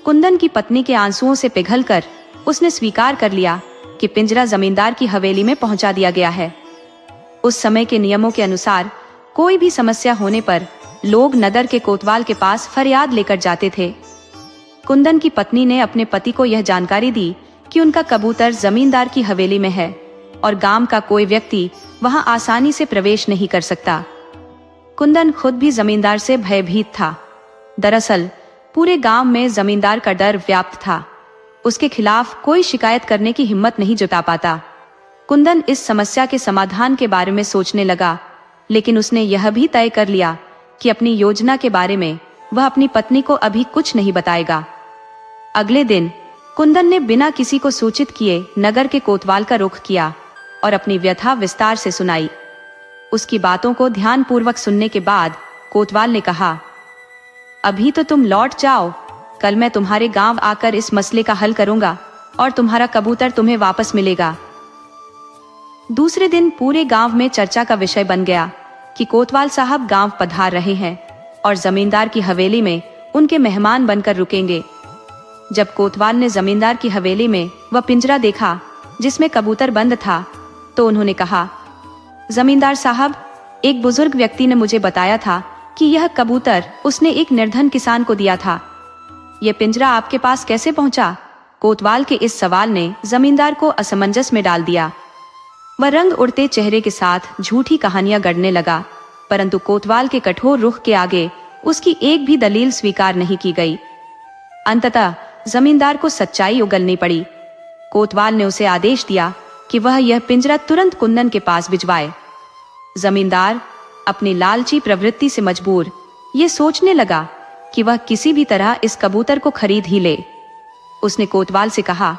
कुंदन की पत्नी के आंसुओं से पिघलकर उसने स्वीकार कर लिया कि पिंजरा जमींदार की हवेली में पहुंचा दिया गया है। उस समय के नियमों के अनुसार कोई भी समस्या होने पर लोग नगर के कोतवाल के पास फरियाद लेकर जाते थे। कुंदन की पत्नी ने अपने पति को यह जानकारी दी कि उनका कबूतर जमींदार की हवेली में है और गांव का कोई व्यक्ति वहां आसानी से प्रवेश नहीं कर सकता। कुंदन खुद भी जमींदार से भयभीत था। दरअसल पूरे गांव में जमींदार का डर व्याप्त था। उसके खिलाफ कोई शिकायत करने की हिम्मत नहीं जुटा पाता। कुंदन इस समस्या के समाधान के बारे में सोचने लगा, लेकिन उसने यह भी तय कर लिया कि अपनी योजना के बारे में वह अपनी पत्नी को अभी कुछ नहीं बताएगा। अगले दिन कुंदन ने बिना किसी को सूचित किए नगर के कोतवाल का रुख किया और अपनी व्यथा विस्तार से सुनाई। उसकी बातों को ध्यानपूर्वक सुनने के बाद कोतवाल ने कहा, अभी तो तुम लौट जाओ, कल मैं तुम्हारे गांव आकर इस मसले का हल करूंगा और तुम्हारा कबूतर तुम्हें वापस मिलेगा। दूसरे दिन पूरे गांव में चर्चा का विषय बन गया कि कोतवाल साहब गांव पधार रहे हैं और जमींदार की हवेली में उनके मेहमान बनकर रुकेंगे। जब कोतवाल ने जमींदार की हवेली में वह पिंजरा देखा जिसमें कबूतर बंद था, तो उन्होंने कहा, जमींदार साहब, एक बुजुर्ग व्यक्ति ने मुझे बताया था कि यह कबूतर उसने एक निर्धन किसान को दिया था। यह पिंजरा आपके पास कैसे पहुंचा? कोतवाल के इस सवाल ने जमींदार को असमंजस में डाल दिया। वह रंग उड़ते चेहरे के साथ झूठी कहानियां गढ़ने लगा, परंतु कोतवाल के कठोर रुख के आगे उसकी एक भी दलील स्वीकार नहीं की गई। अंततः जमींदार को सच्चाई उगलनी पड़ी। कोतवाल ने उसे आदेश दिया कि वह यह पिंजरा तुरंत कुंदन के पास भिजवाए। जमींदार अपनी लालची प्रवृत्ति से मजबूर ये सोचने लगा कि वह किसी भी तरह इस कबूतर को खरीद ही ले। उसने कोतवाल से कहा,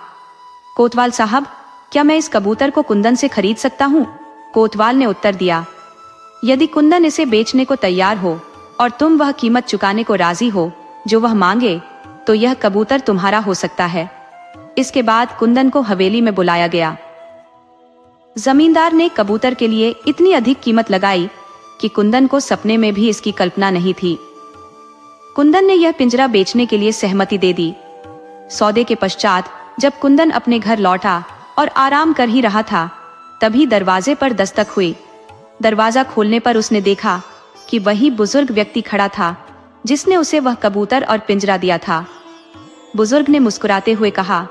कोतवाल साहब, क्या मैं इस कबूतर को कुंदन से खरीद सकता हूँ? कोतवाल ने उत्तर दिया, यदि कुंदन इसे बेचने को तैयार हो और तुम वह कीमत चुकाने को राजी हो जो वह मांगे, तो यह कबूतर तुम्हारा हो सकता है। इसके बाद कुंदन को हवेली में बुलाया गया। जमींदार ने कबूतर के लिए इतनी अधिक कीमत लगाई कि कुंदन को सपने में भी इसकी कल्पना नहीं थी। कुंदन ने यह पिंजरा बेचने के लिए सहमति दे दी। सौदे के पश्चात जब कुंदन अपने घर लौटा और आराम कर ही रहा था, तभी दरवाजे पर दस्तक हुई। दरवाजा खोलने पर उसने देखा कि वही बुजुर्ग व्यक्ति खड़ा था जिसने उसे वह कबूतर और पिंजरा दिया था। बुजुर्ग ने मुस्कुराते हुए कहा,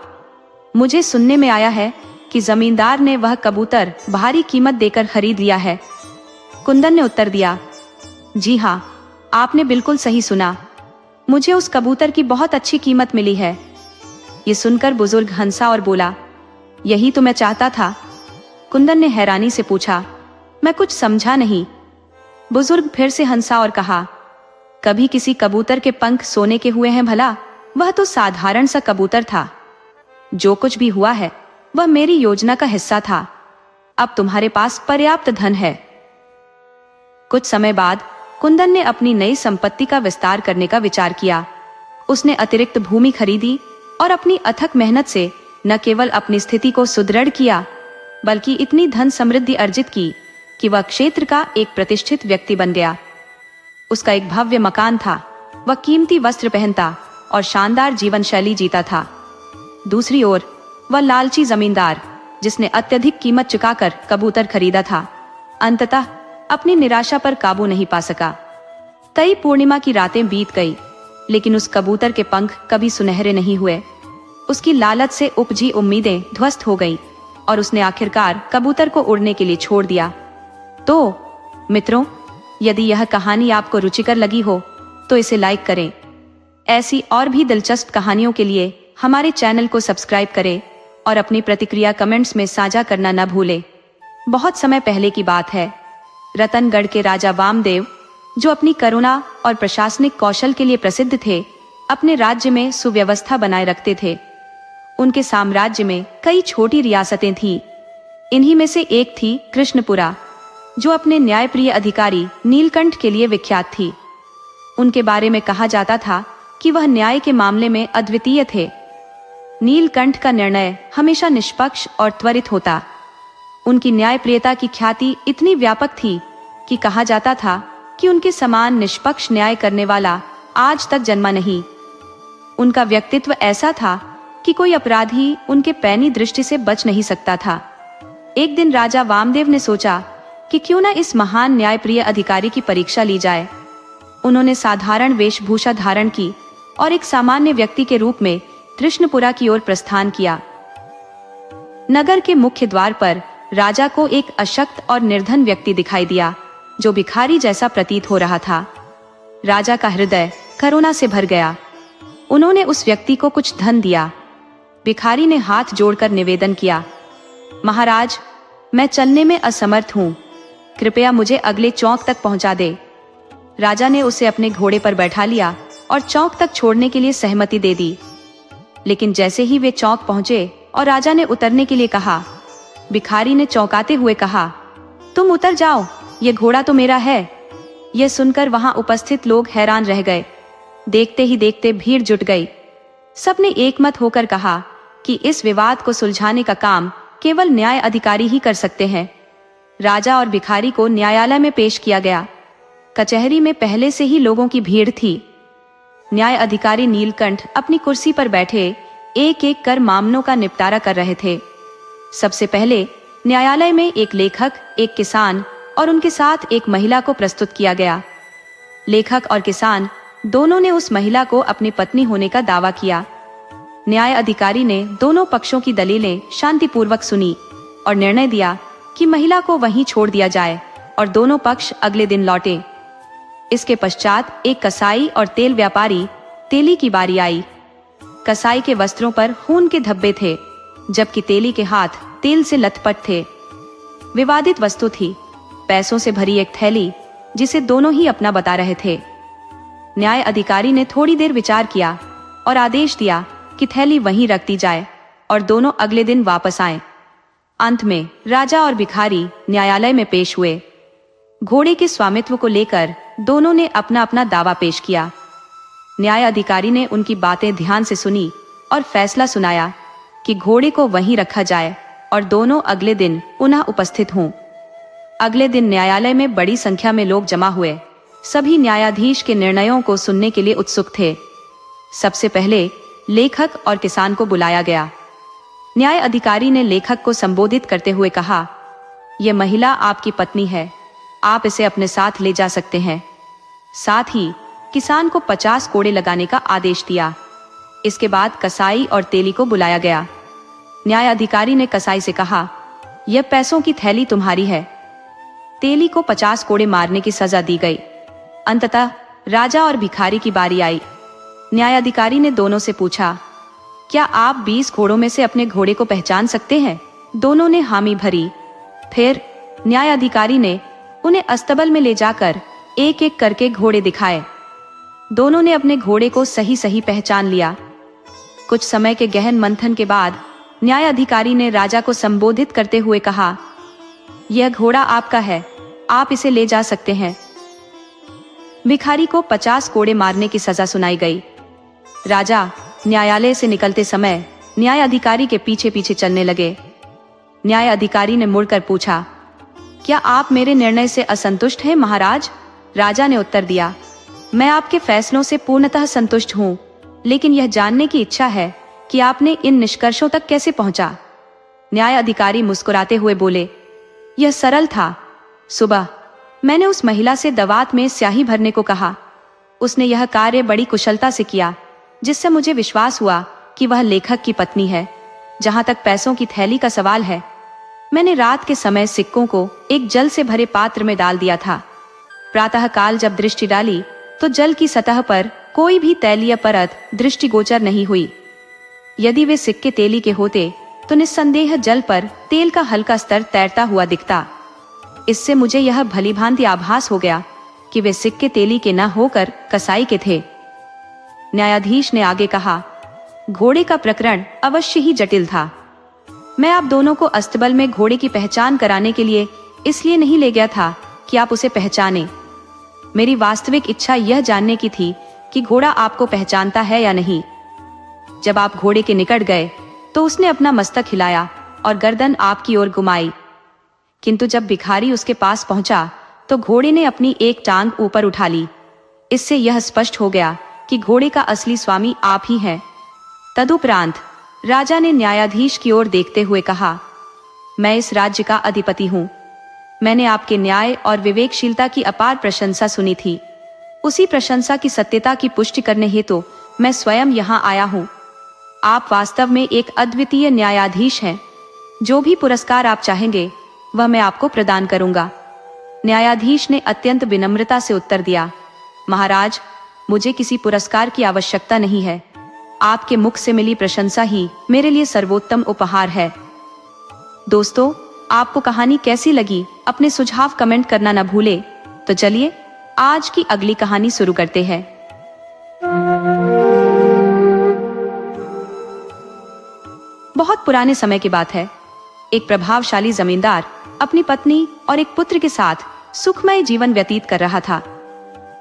मुझे सुनने में आया है कि जमींदार ने वह कबूतर भारी कीमत देकर खरीद लिया है। कुंदन ने उत्तर दिया, जी हाँ, आपने बिल्कुल सही सुना, मुझे उस कबूतर की बहुत अच्छी कीमत मिली है। ये सुनकर बुजुर्ग हंसा और बोला, यही तो मैं चाहता था। कुंदन ने हैरानी से पूछा, मैं कुछ समझा नहीं। बुजुर्ग फिर से हंसा और कहा, कभी किसी कबूतर के पंख सोने के हुए हैं भला? वह तो साधारण सा कबूतर था। जो कुछ भी हुआ है वह मेरी योजना का हिस्सा था। अब तुम्हारे पास पर्याप्त धन है। कुछ समय बाद कुंदन ने अपनी नई संपत्ति का विस्तार करने का विचार किया। उसने अतिरिक्त भूमि खरीदी और अपनी अथक मेहनत से न केवल अपनी स्थिति को सुदृढ़ किया, बल्कि इतनी धन समृद्धि अर्जित की कि वह क्षेत्र का एक प्रतिष्ठित व्यक्ति बन गया। उसका एक भव्य मकान था, वह कीमती वस्त्र पहनता और शानदार जीवन शैली जीता था। दूसरी ओर वह लालची जमींदार, जिसने अत्यधिक कीमत चुकाकर कबूतर खरीदा था, अंततः अपनी निराशा पर काबू नहीं पा सका। तई पूर्णिमा की रातें बीत गई, लेकिन उस कबूतर के पंख कभी सुनहरे नहीं हुए। उसकी लालच से उपजी उम्मीदें ध्वस्त हो गईं और उसने आखिरकार कबूतर को उड़ने के लिए छोड़ दिया। तो मित्रों, यदि यह कहानी आपको रुचिकर लगी हो तो इसे लाइक करें। ऐसी और भी दिलचस्प कहानियों के लिए हमारे चैनल को सब्सक्राइब करें और अपनी प्रतिक्रिया कमेंट्स में साझा करना न भूलें। बहुत समय पहले की बात है, रतनगढ़ के राजा वामदेव, जो अपनी करुणा और प्रशासनिक कौशल के लिए प्रसिद्ध थे, अपने राज्य में सुव्यवस्था बनाए रखते थे। उनके साम्राज्य में कई छोटी रियासतें थीं। इन्हीं में से एक थी कृष्णपुरा, जो अपने न्यायप्रिय अधिकारी नीलकंठ के लिए विख्यात थी। उनके बारे में कहा जाता था कि वह न्याय के मामले में अद्वितीय थे। नीलकंठ का निर्णय हमेशा निष्पक्ष और त्वरित होता। उनकी न्यायप्रियता की ख्याति इतनी व्यापक थी कि कहा जाता था कि उनके समान निष्पक्ष न्याय करने वाला आज तक जन्मा नहीं। उनका व्यक्तित्व ऐसा था कि कोई अपराधी उनके पैनी दृष्टि से बच नहीं सकता था। एक दिन राजा वामदेव ने सोचा कि क्यों न इस महान न्यायप्रिय अधिकारी की परीक्षा ली जाए। उन्होंने साधारण वेशभूषा धारण की और एक सामान्य व्यक्ति के रूप में कृष्णपुरा की ओर प्रस्थान किया। नगर के मुख्य द्वार पर राजा को एक अशक्त और निर्धन व्यक्ति दिखाई दिया, जो भिखारी जैसा प्रतीत हो रहा था। राजा का हृदय करुणा से भर गया। उन्होंने उस व्यक्ति को कुछ धन दिया। भिखारी ने हाथ जोड़कर निवेदन किया, महाराज, मैं चलने में असमर्थ हूँ, कृपया मुझे अगले चौक तक पहुँचा दे। राजा ने उसे अपने घोड़े पर बैठा लिया और चौक तक छोड़ने के लिए सहमति दे दी। लेकिन जैसे ही वे चौक पहुंचे और राजा ने उतरने के लिए कहा, भिखारी ने चौंकाते हुए कहा, तुम उतर जाओ, ये घोड़ा तो मेरा है। यह सुनकर वहां उपस्थित लोग हैरान रह गए। देखते ही देखते भीड़ जुट गई। सबने एकमत होकर कहा कि इस विवाद को सुलझाने का काम केवल न्याय अधिकारी ही कर सकते हैं। राजा और भिखारी को न्यायालय में पेश किया गया। कचहरी में पहले से ही लोगों की भीड़ थी। न्याय अधिकारी नीलकंठ अपनी कुर्सी पर बैठे एक एक कर मामलों का निपटारा कर रहे थे। सबसे पहले न्यायालय में एक लेखक, एक किसान और उनके साथ एक महिला को प्रस्तुत किया गया। लेखक और किसान दोनों ने उस महिला को अपनी पत्नी होने का दावा किया। न्याय अधिकारी ने दोनों पक्षों की दलीलें शांतिपूर्वक सुनी और निर्णय दिया कि महिला को वहीं छोड़ दिया जाए और दोनों पक्ष अगले दिन लौटे। इसके पश्चात एक कसाई और तेल व्यापारी तेली की बारी आई। कसाई के वस्त्रों पर खून के धब्बे थे, जबकि तेली के हाथ तेल से लथपथ थे। विवादित वस्तु थी पैसों से भरी एक थैली, जिसे दोनों ही अपना बता रहे थे। न्याय अधिकारी ने थोड़ी देर विचार किया और आदेश दिया कि थैली वहीं रख दी जाए और दोनों अगले दिन वापस आए। अंत में राजा और भिखारी न्यायालय में पेश हुए। घोड़े के स्वामित्व को लेकर दोनों ने अपना अपना दावा पेश किया। न्याय अधिकारी ने उनकी बातें ध्यान से सुनी और फैसला सुनाया कि घोड़े को वहीं रखा जाए और दोनों अगले दिन पुनः उपस्थित हों। अगले दिन न्यायालय में बड़ी संख्या में लोग जमा हुए। सभी न्यायाधीश के निर्णयों को सुनने के लिए उत्सुक थे। सबसे पहले लेखक और किसान को बुलाया गया। न्याय अधिकारी ने लेखक को संबोधित करते हुए कहा, यह महिला आपकी पत्नी है, आप इसे अपने साथ ले जा सकते हैं। साथ ही किसान को 50 कोड़े लगाने का आदेश दिया। इसके बाद कसाई और तेली को बुलाया गया। न्याय अधिकारी ने कसाई से कहा, यह पैसों की थैली तुम्हारी है। तेली को 50 कोड़े मारने की सजा दी गई। अंततः राजा और भिखारी की बारी आई। न्यायाधिकारी ने दोनों से पूछा, क्या आप 20 घोड़ों में से अपने घोड़े को पहचान सकते हैं? दोनों ने हामी भरी। फिर न्यायाधिकारी ने उन्हें अस्तबल में ले जाकर एक एक करके घोड़े दिखाए। दोनों ने अपने घोड़े को सही सही पहचान लिया। कुछ समय के गहन मंथन के बाद न्यायाधिकारी ने राजा को संबोधित करते हुए कहा, यह घोड़ा आपका है, आप इसे ले जा सकते हैं। भिखारी को 50 कोड़े मारने की सजा सुनाई गई। राजा न्यायालय से निकलते समय न्याय अधिकारी के पीछे पीछे चलने लगे। न्याय अधिकारी ने मुड़कर पूछा, क्या आप मेरे निर्णय से असंतुष्ट हैं महाराज? राजा ने उत्तर दिया, मैं आपके फैसलों से पूर्णतः संतुष्ट हूँ, लेकिन यह जानने की इच्छा है कि आपने इन निष्कर्षों तक कैसे पहुंचा। न्याय अधिकारी मुस्कुराते हुए बोले, यह सरल था। सुबह मैंने उस महिला से दवात में स्याही भरने को कहा। उसने यह कार्य बड़ी कुशलता से किया, जिससे मुझे विश्वास हुआ कि वह लेखक की पत्नी है। जहां तक पैसों की थैली का सवाल है, मैंने रात के समय सिक्कों को एक जल से भरे पात्र में डाल दिया था। प्रातः काल जब दृष्टि डाली तो जल की सतह पर कोई भी तैलीय परत दृष्टिगोचर नहीं हुई। यदि वे सिक्के तेली के होते तो निस्संदेह जल पर तेल का हल्का स्तर तैरता हुआ दिखता। इससे मुझे यह भलीभांति आभास हो गया कि वे सिक्के तेली के न होकर कसाई के थे। न्यायाधीश ने आगे कहा, घोड़े का प्रकरण अवश्य ही जटिल था। मैं आप दोनों को अस्तबल में घोड़े की पहचान कराने के लिए इसलिए नहीं ले गया था कि आप उसे पहचाने। मेरी वास्तविक इच्छा यह जानने की थी कि घोड़ा आपको पहचानता है या नहीं। जब आप घोड़े के निकट गए तो उसने अपना मस्तक हिलाया और गर्दन आपकी ओर घुमाई, किंतु जब भिखारी उसके पास पहुंचा तो घोड़े ने अपनी एक टांग ऊपर उठा ली। इससे यह स्पष्ट हो गया कि घोड़े का असली स्वामी आप ही हैं। तदुपरांत राजा ने न्यायाधीश की ओर देखते हुए कहा, मैं इस राज्य का अधिपति हूँ। मैंने आपके न्याय और विवेकशीलता की अपार प्रशंसा सुनी थी। उसी प्रशंसा की सत्यता की पुष्टि करने हेतु मैं स्वयं यहाँ आया हूँ। आप वास्तव में एक अद्वितीय न्यायाधीश हैं। जो भी पुरस्कार आप चाहेंगे वह मैं आपको प्रदान करूंगा। न्यायाधीश ने अत्यंत विनम्रता से उत्तर दिया, महाराज, मुझे किसी पुरस्कार की आवश्यकता नहीं है। आपके मुख से मिली प्रशंसा ही मेरे लिए सर्वोत्तम उपहार है। दोस्तों, आपको कहानी कैसी लगी अपने सुझाव कमेंट करना न भूले। तो चलिए आज की अगली कहानी शुरू करते हैं। बहुत पुराने समय की बात है। एक प्रभावशाली जमींदार अपनी पत्नी और एक पुत्र के साथ सुखमय जीवन व्यतीत कर रहा था।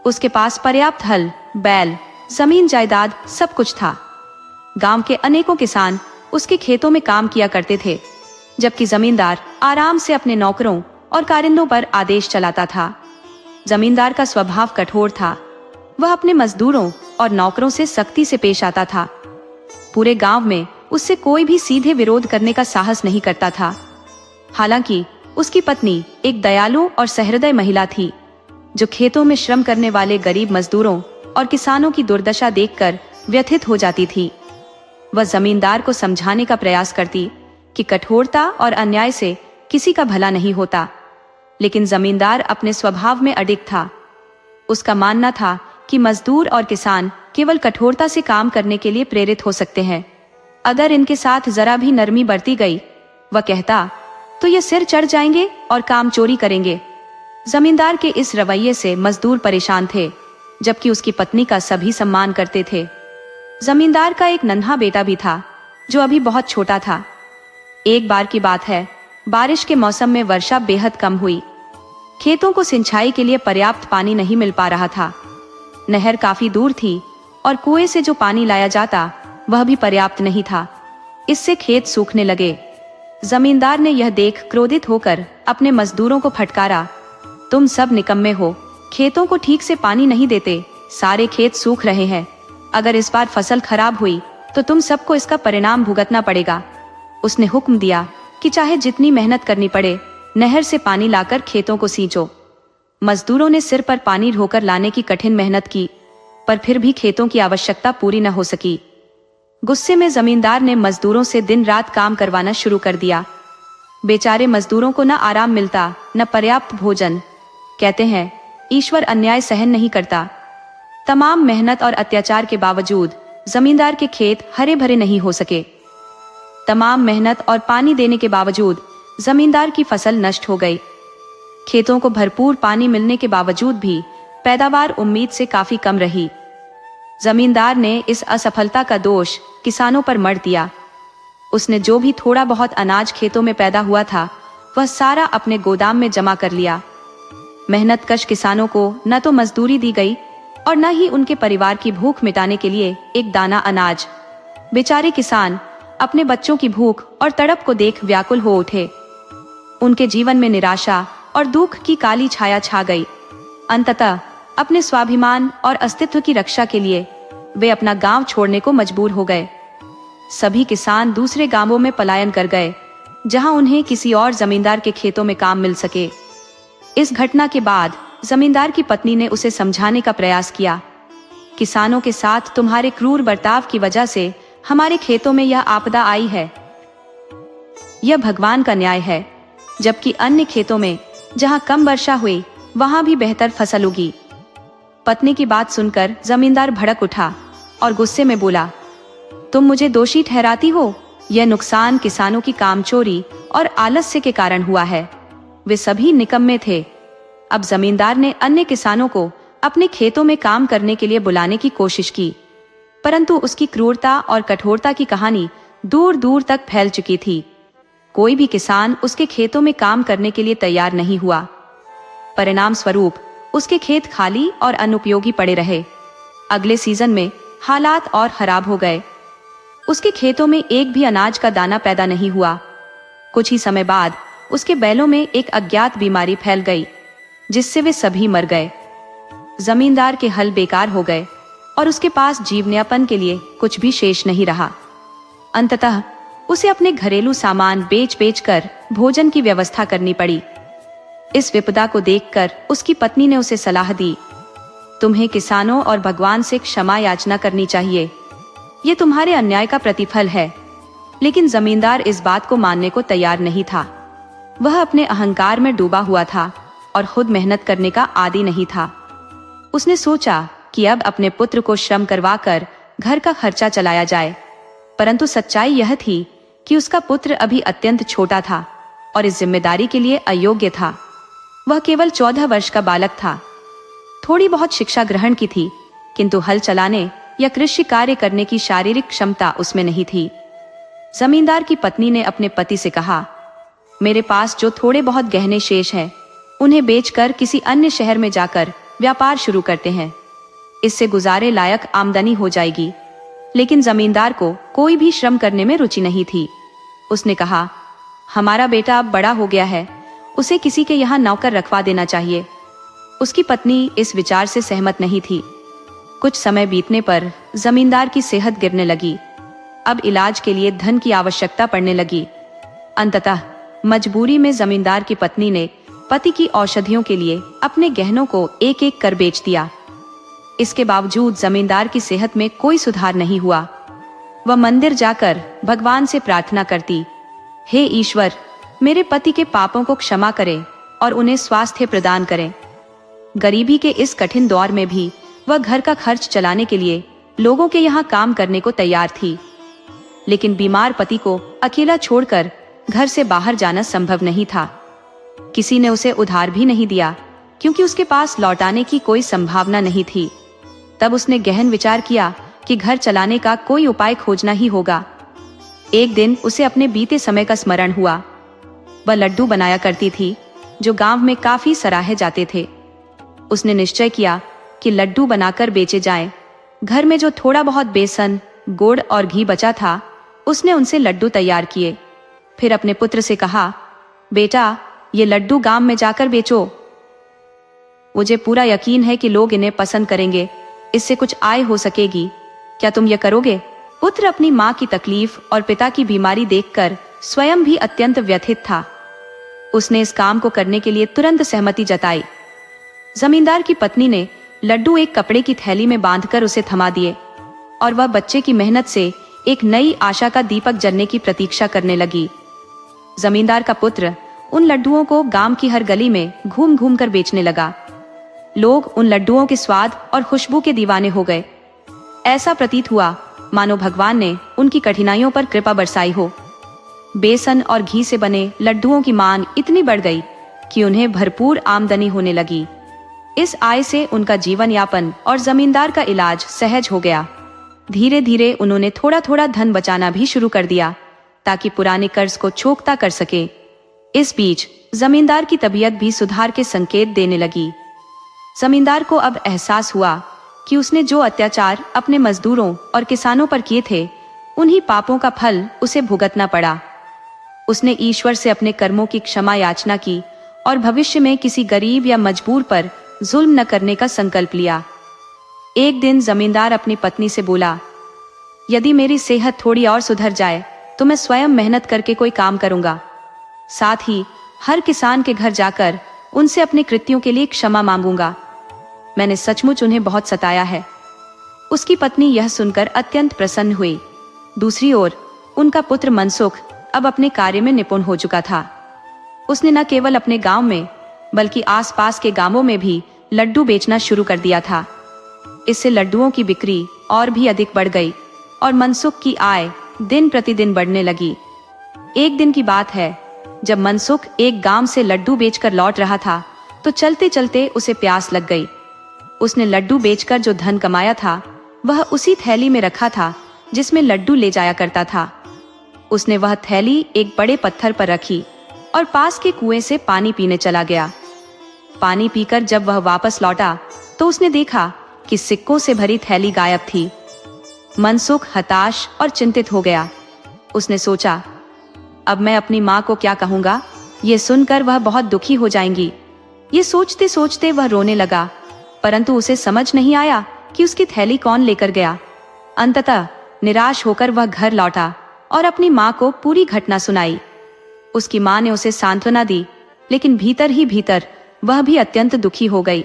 उसके पास पर्याप्त हल, बैल, जमीन जायदाद सब कुछ था। गांव के अनेकों किसान उसके खेतों में काम किया करते थे, जबकि जमींदार आराम से अपने नौकरों और कारिंदों पर आदेश चलाता था। जमींदार का स्वभाव कठोर था। वह अपने मजदूरों और नौकरों से सख्ती से पेश आता था। पूरे गांव में उससे कोई भी सीधे विरोध करने का साहस नहीं करता था। हालांकि उसकी पत्नी एक दयालु और सहृदय महिला थी, जो खेतों में श्रम करने वाले गरीब मजदूरों और किसानों की दुर्दशा देखकर व्यथित हो जाती थी। वह जमींदार को समझाने का प्रयास करती कि कठोरता और अन्याय से किसी का भला नहीं होता, लेकिन जमींदार अपने स्वभाव में अडिग था। उसका मानना था कि मजदूर और किसान केवल कठोरता से काम करने के लिए प्रेरित हो सकते हैं। अगर इनके साथ जरा भी नरमी बरती गई, वह कहता, तो ये सिर चढ़ जाएंगे और काम चोरी करेंगे। जमींदार के इस रवैये से मजदूर परेशान थे, जबकि उसकी पत्नी का सभी सम्मान करते थे। जमींदार का एक नन्हा बेटा भी था, जो अभी बहुत छोटा था। एक बार की बात है, बारिश के मौसम में वर्षा बेहद कम हुई। खेतों को सिंचाई के लिए पर्याप्त पानी नहीं मिल पा रहा था। नहर काफी दूर थी और कुएं से जो पानी लाया जाता वह भी पर्याप्त नहीं था। इससे खेत सूखने लगे। जमींदार ने यह देख क्रोधित होकर अपने मजदूरों को फटकारा, तुम सब निकम्मे हो, खेतों को ठीक से पानी नहीं देते, सारे खेत सूख रहे हैं। अगर इस बार फसल खराब हुई तो तुम सबको इसका परिणाम भुगतना पड़ेगा। उसने हुक्म दिया कि चाहे जितनी मेहनत करनी पड़े, नहर से पानी लाकर खेतों को सींचो। मजदूरों ने सिर पर पानी ढोकर लाने की कठिन मेहनत की, पर फिर भी खेतों की आवश्यकता पूरी न हो सकी। गुस्से में जमींदार ने मजदूरों से दिन रात काम करवाना शुरू कर दिया। बेचारे मजदूरों को न आराम मिलता, न पर्याप्त भोजन। कहते हैं, ईश्वर अन्याय सहन नहीं करता। तमाम मेहनत और अत्याचार के बावजूद जमींदार के खेत हरे भरे नहीं हो सके। तमाम मेहनत और पानी देने के बावजूद जमींदार की फसल नष्ट हो गई। खेतों को भरपूर पानी मिलने के बावजूद भी पैदावार उम्मीद से काफी कम रही। जमींदार ने इस असफलता का दोष किसानों पर मढ़ दिया। उसने जो भी थोड़ा बहुत अनाज खेतों में पैदा हुआ था, वह सारा अपने गोदाम में जमा कर लिया। मेहनतकश किसानों को न तो मजदूरी दी गई और न ही उनके परिवार की भूख मिटाने के लिए एक दाना अनाज। बेचारे किसान अपने बच्चों की भूख और तड़प को देख व्याकुल हो उठे। उनके जीवन में निराशा और दुख की काली छाया छा गई। अंततः अपने स्वाभिमान और अस्तित्व की रक्षा के लिए वे अपना गांव छोड़ने को मजबूर हो गए। सभी किसान दूसरे गांवों में पलायन कर गए, जहां उन्हें किसी और जमींदार के खेतों में काम मिल सके। इस घटना के बाद जमींदार की पत्नी ने उसे समझाने का प्रयास किया, किसानों के साथ तुम्हारे क्रूर बर्ताव की वजह से हमारे खेतों में यह आपदा आई है। यह भगवान का न्याय है, जबकि अन्य खेतों में जहां कम वर्षा हुई वहां भी बेहतर फसल उगी। पत्नी की बात सुनकर जमींदार भड़क उठा और गुस्से में बोला, तुम मुझे दोषी ठहराती हो। यह नुकसान किसानों की कामचोरी और आलस्य के कारण हुआ है। वे सभी निकम्मे थे। अब जमींदार ने अन्य किसानों को अपने खेतों में काम करने के लिए बुलाने की कोशिश की, परंतु उसकी क्रूरता और कठोरता की कहानी दूर दूर तक फैल चुकी थी। कोई भी किसान उसके खेतों में काम करने के लिए तैयार नहीं हुआ। परिणाम स्वरूप उसके खेत खाली और अनुपयोगी पड़े रहे। अगले सीजन में हालात और खराब हो गए। उसके खेतों में एक भी अनाज का दाना पैदा नहीं हुआ। कुछ ही समय बाद उसके बैलों में एक अज्ञात बीमारी फैल गई, जिससे वे सभी मर गए। जमींदार के हल बेकार हो गए और उसके पास जीवनयापन के लिए कुछ भी शेष नहीं रहा। अंततः उसे अपने घरेलू सामान बेच बेच कर भोजन की व्यवस्था करनी पड़ी। इस विपदा को देखकर उसकी पत्नी ने उसे सलाह दी, तुम्हें किसानों और भगवान से क्षमा याचना करनी चाहिए, ये तुम्हारे अन्याय का प्रतिफल है। लेकिन जमींदार इस बात को मानने को तैयार नहीं था। वह अपने अहंकार में डूबा हुआ था और खुद मेहनत करने का आदी नहीं था। उसने सोचा कि अब अपने पुत्र को श्रम करवाकर घर का खर्चा चलाया जाए, परंतु सच्चाई यह थी कि उसका पुत्र अभी अत्यंत छोटा था और इस जिम्मेदारी के लिए अयोग्य था। वह केवल 14 वर्ष का बालक था। थोड़ी बहुत शिक्षा ग्रहण की थी, किंतु हल चलाने या कृषि कार्य करने की शारीरिक क्षमता उसमें नहीं थी। जमींदार की पत्नी ने अपने पति से कहा, मेरे पास जो थोड़े बहुत गहने शेष हैं, उन्हें बेचकर किसी अन्य शहर में जाकर व्यापार शुरू करते हैं। इससे गुजारे लायक आमदनी हो जाएगी। लेकिन जमींदार को कोई भी श्रम करने में रुचि नहीं थी। उसने कहा, हमारा बेटा अब बड़ा हो गया है, उसे किसी के यहाँ नौकर रखवा देना चाहिए। उसकी पत्नी इस विचार से सहमत नहीं थी। कुछ समय बीतने पर जमींदार की सेहत गिरने लगी। अब इलाज के लिए धन की आवश्यकता पड़ने लगी। अंततः मजबूरी में जमींदार की पत्नी ने पति की औषधियों के लिए अपने गहनों को एक एक कर बेच दिया। इसके बावजूद जमींदार की सेहत में कोई सुधार नहीं हुआ। वह मंदिर जाकर भगवान से प्रार्थना करती, हे ईश्वर, मेरे पति के पापों को क्षमा करें और उन्हें स्वास्थ्य प्रदान करें। गरीबी के इस कठिन दौर में भी वह घर का खर्च चलाने के लिए लोगों के यहाँ काम करने को तैयार थी। लेकिन बीमार पति को अकेला छोड़कर घर से बाहर जाना संभव नहीं था। किसी ने उसे उधार भी नहीं दिया, क्योंकि उसके पास लौटाने की कोई संभावना नहीं थी। तब उसने गहन विचार किया कि घर चलाने का कोई उपाय खोजना ही होगा। एक दिन उसे अपने बीते समय का स्मरण हुआ। वह लड्डू बनाया करती थी, जो गांव में काफी सराहे जाते थे। उसने निश्चय किया कि लड्डू बनाकर बेचे जाएं। घर में जो थोड़ा बहुत बेसन, गुड़ और घी बचा था, उसने उनसे लड्डू तैयार किए। फिर अपने पुत्र से कहा, बेटा, ये लड्डू गांव में जाकर बेचो। मुझे पूरा यकीन है कि लोग इन्हें पसंद करेंगे, इससे कुछ आय हो सकेगी। क्या तुम यह करोगे? पुत्र अपनी माँ की तकलीफ और पिता की बीमारी देखकर स्वयं भी अत्यंत व्यथित था। उसने इस काम को करने के लिए तुरंत सहमति जताई। जमींदार की पत्नी ने लड्डू एक कपड़े की थैली में बांधकर उसे थमा दिए और वह बच्चे की मेहनत से एक नई आशा का दीपक जलने की प्रतीक्षा करने लगी। जमींदार का पुत्र उन लड्डुओं को गांव की हर गली में घूम घूम कर बेचने लगा। लोग उन लड्डुओं के स्वाद और खुशबू के दीवाने हो गए। ऐसा प्रतीत हुआ मानो भगवान ने उनकी कठिनाइयों पर कृपा बरसाई हो। बेसन और घी से बने लड्डुओं की मांग इतनी बढ़ गई कि उन्हें भरपूर आमदनी होने लगी। इस आय से उनका जीवन यापन और जमींदार का इलाज सहज हो गया। धीरे धीरे उन्होंने थोड़ा थोड़ा धन बचाना भी शुरू कर दिया, ताकि पुराने कर्ज को चुकता कर सके। इस बीच जमींदार की तबीयत भी सुधार के संकेत देने लगी। जमींदार को अब एहसास हुआ कि उसने जो अत्याचार अपने मजदूरों और किसानों पर किए थे, उन्हीं पापों का फल उसे भुगतना पड़ा। उसने ईश्वर से अपने कर्मों की क्षमा याचना की और भविष्य में किसी गरीब या मजबूर पर जुल्म न करने का संकल्प लिया। एक दिन जमींदार अपनी पत्नी से बोला, यदि मेरी सेहत थोड़ी और सुधर जाए तो मैं स्वयं मेहनत करके कोई काम करूंगा। साथ ही हर किसान के घर जाकर उनसे अपने कृत्यों के लिए क्षमा मांगूंगा। मैंने सचमुच उन्हें बहुत सताया है। उसकी पत्नी यह सुनकर अत्यंत प्रसन्न हुई। दूसरी ओर उनका पुत्र मनसुख अब अपने कार्य में निपुण हो चुका था। उसने न केवल अपने गांव में बल्कि आसपास के गांवों में भी लड्डू बेचना शुरू कर दिया था। इससे लड्डुओं की बिक्री और भी अधिक बढ़ गई और मनसुख की आय दिन प्रतिदिन बढ़ने लगी। एक दिन की बात है, जब मनसुख एक गांव से लड्डू बेचकर लौट रहा था तो चलते चलते उसे प्यास लग गई। उसने लड्डू बेचकर जो धन कमाया था वह उसी थैली में रखा था जिसमें लड्डू ले जाया करता था। उसने वह थैली एक बड़े पत्थर पर रखी और पास के कुएं से पानी पीने चला गया। पानी पीकर जब वह वापस लौटा तो उसने देखा कि सिक्कों से भरी थैली गायब थी। मनसुख हताश और चिंतित हो गया। उसने सोचा, अब मैं अपनी माँ को क्या कहूँगा? ये सुनकर वह बहुत दुखी हो जाएंगी। ये सोचते सोचते वह रोने लगा, परंतु उसे समझ नहीं आया कि उसकी थैली कौन लेकर गया। अंततः निराश होकर वह घर लौटा और अपनी माँ को पूरी घटना सुनाई। उसकी माँ ने उसे सांत्वना दी, लेकिन भीतर ही भीतर वह भी अत्यंत दुखी हो गई।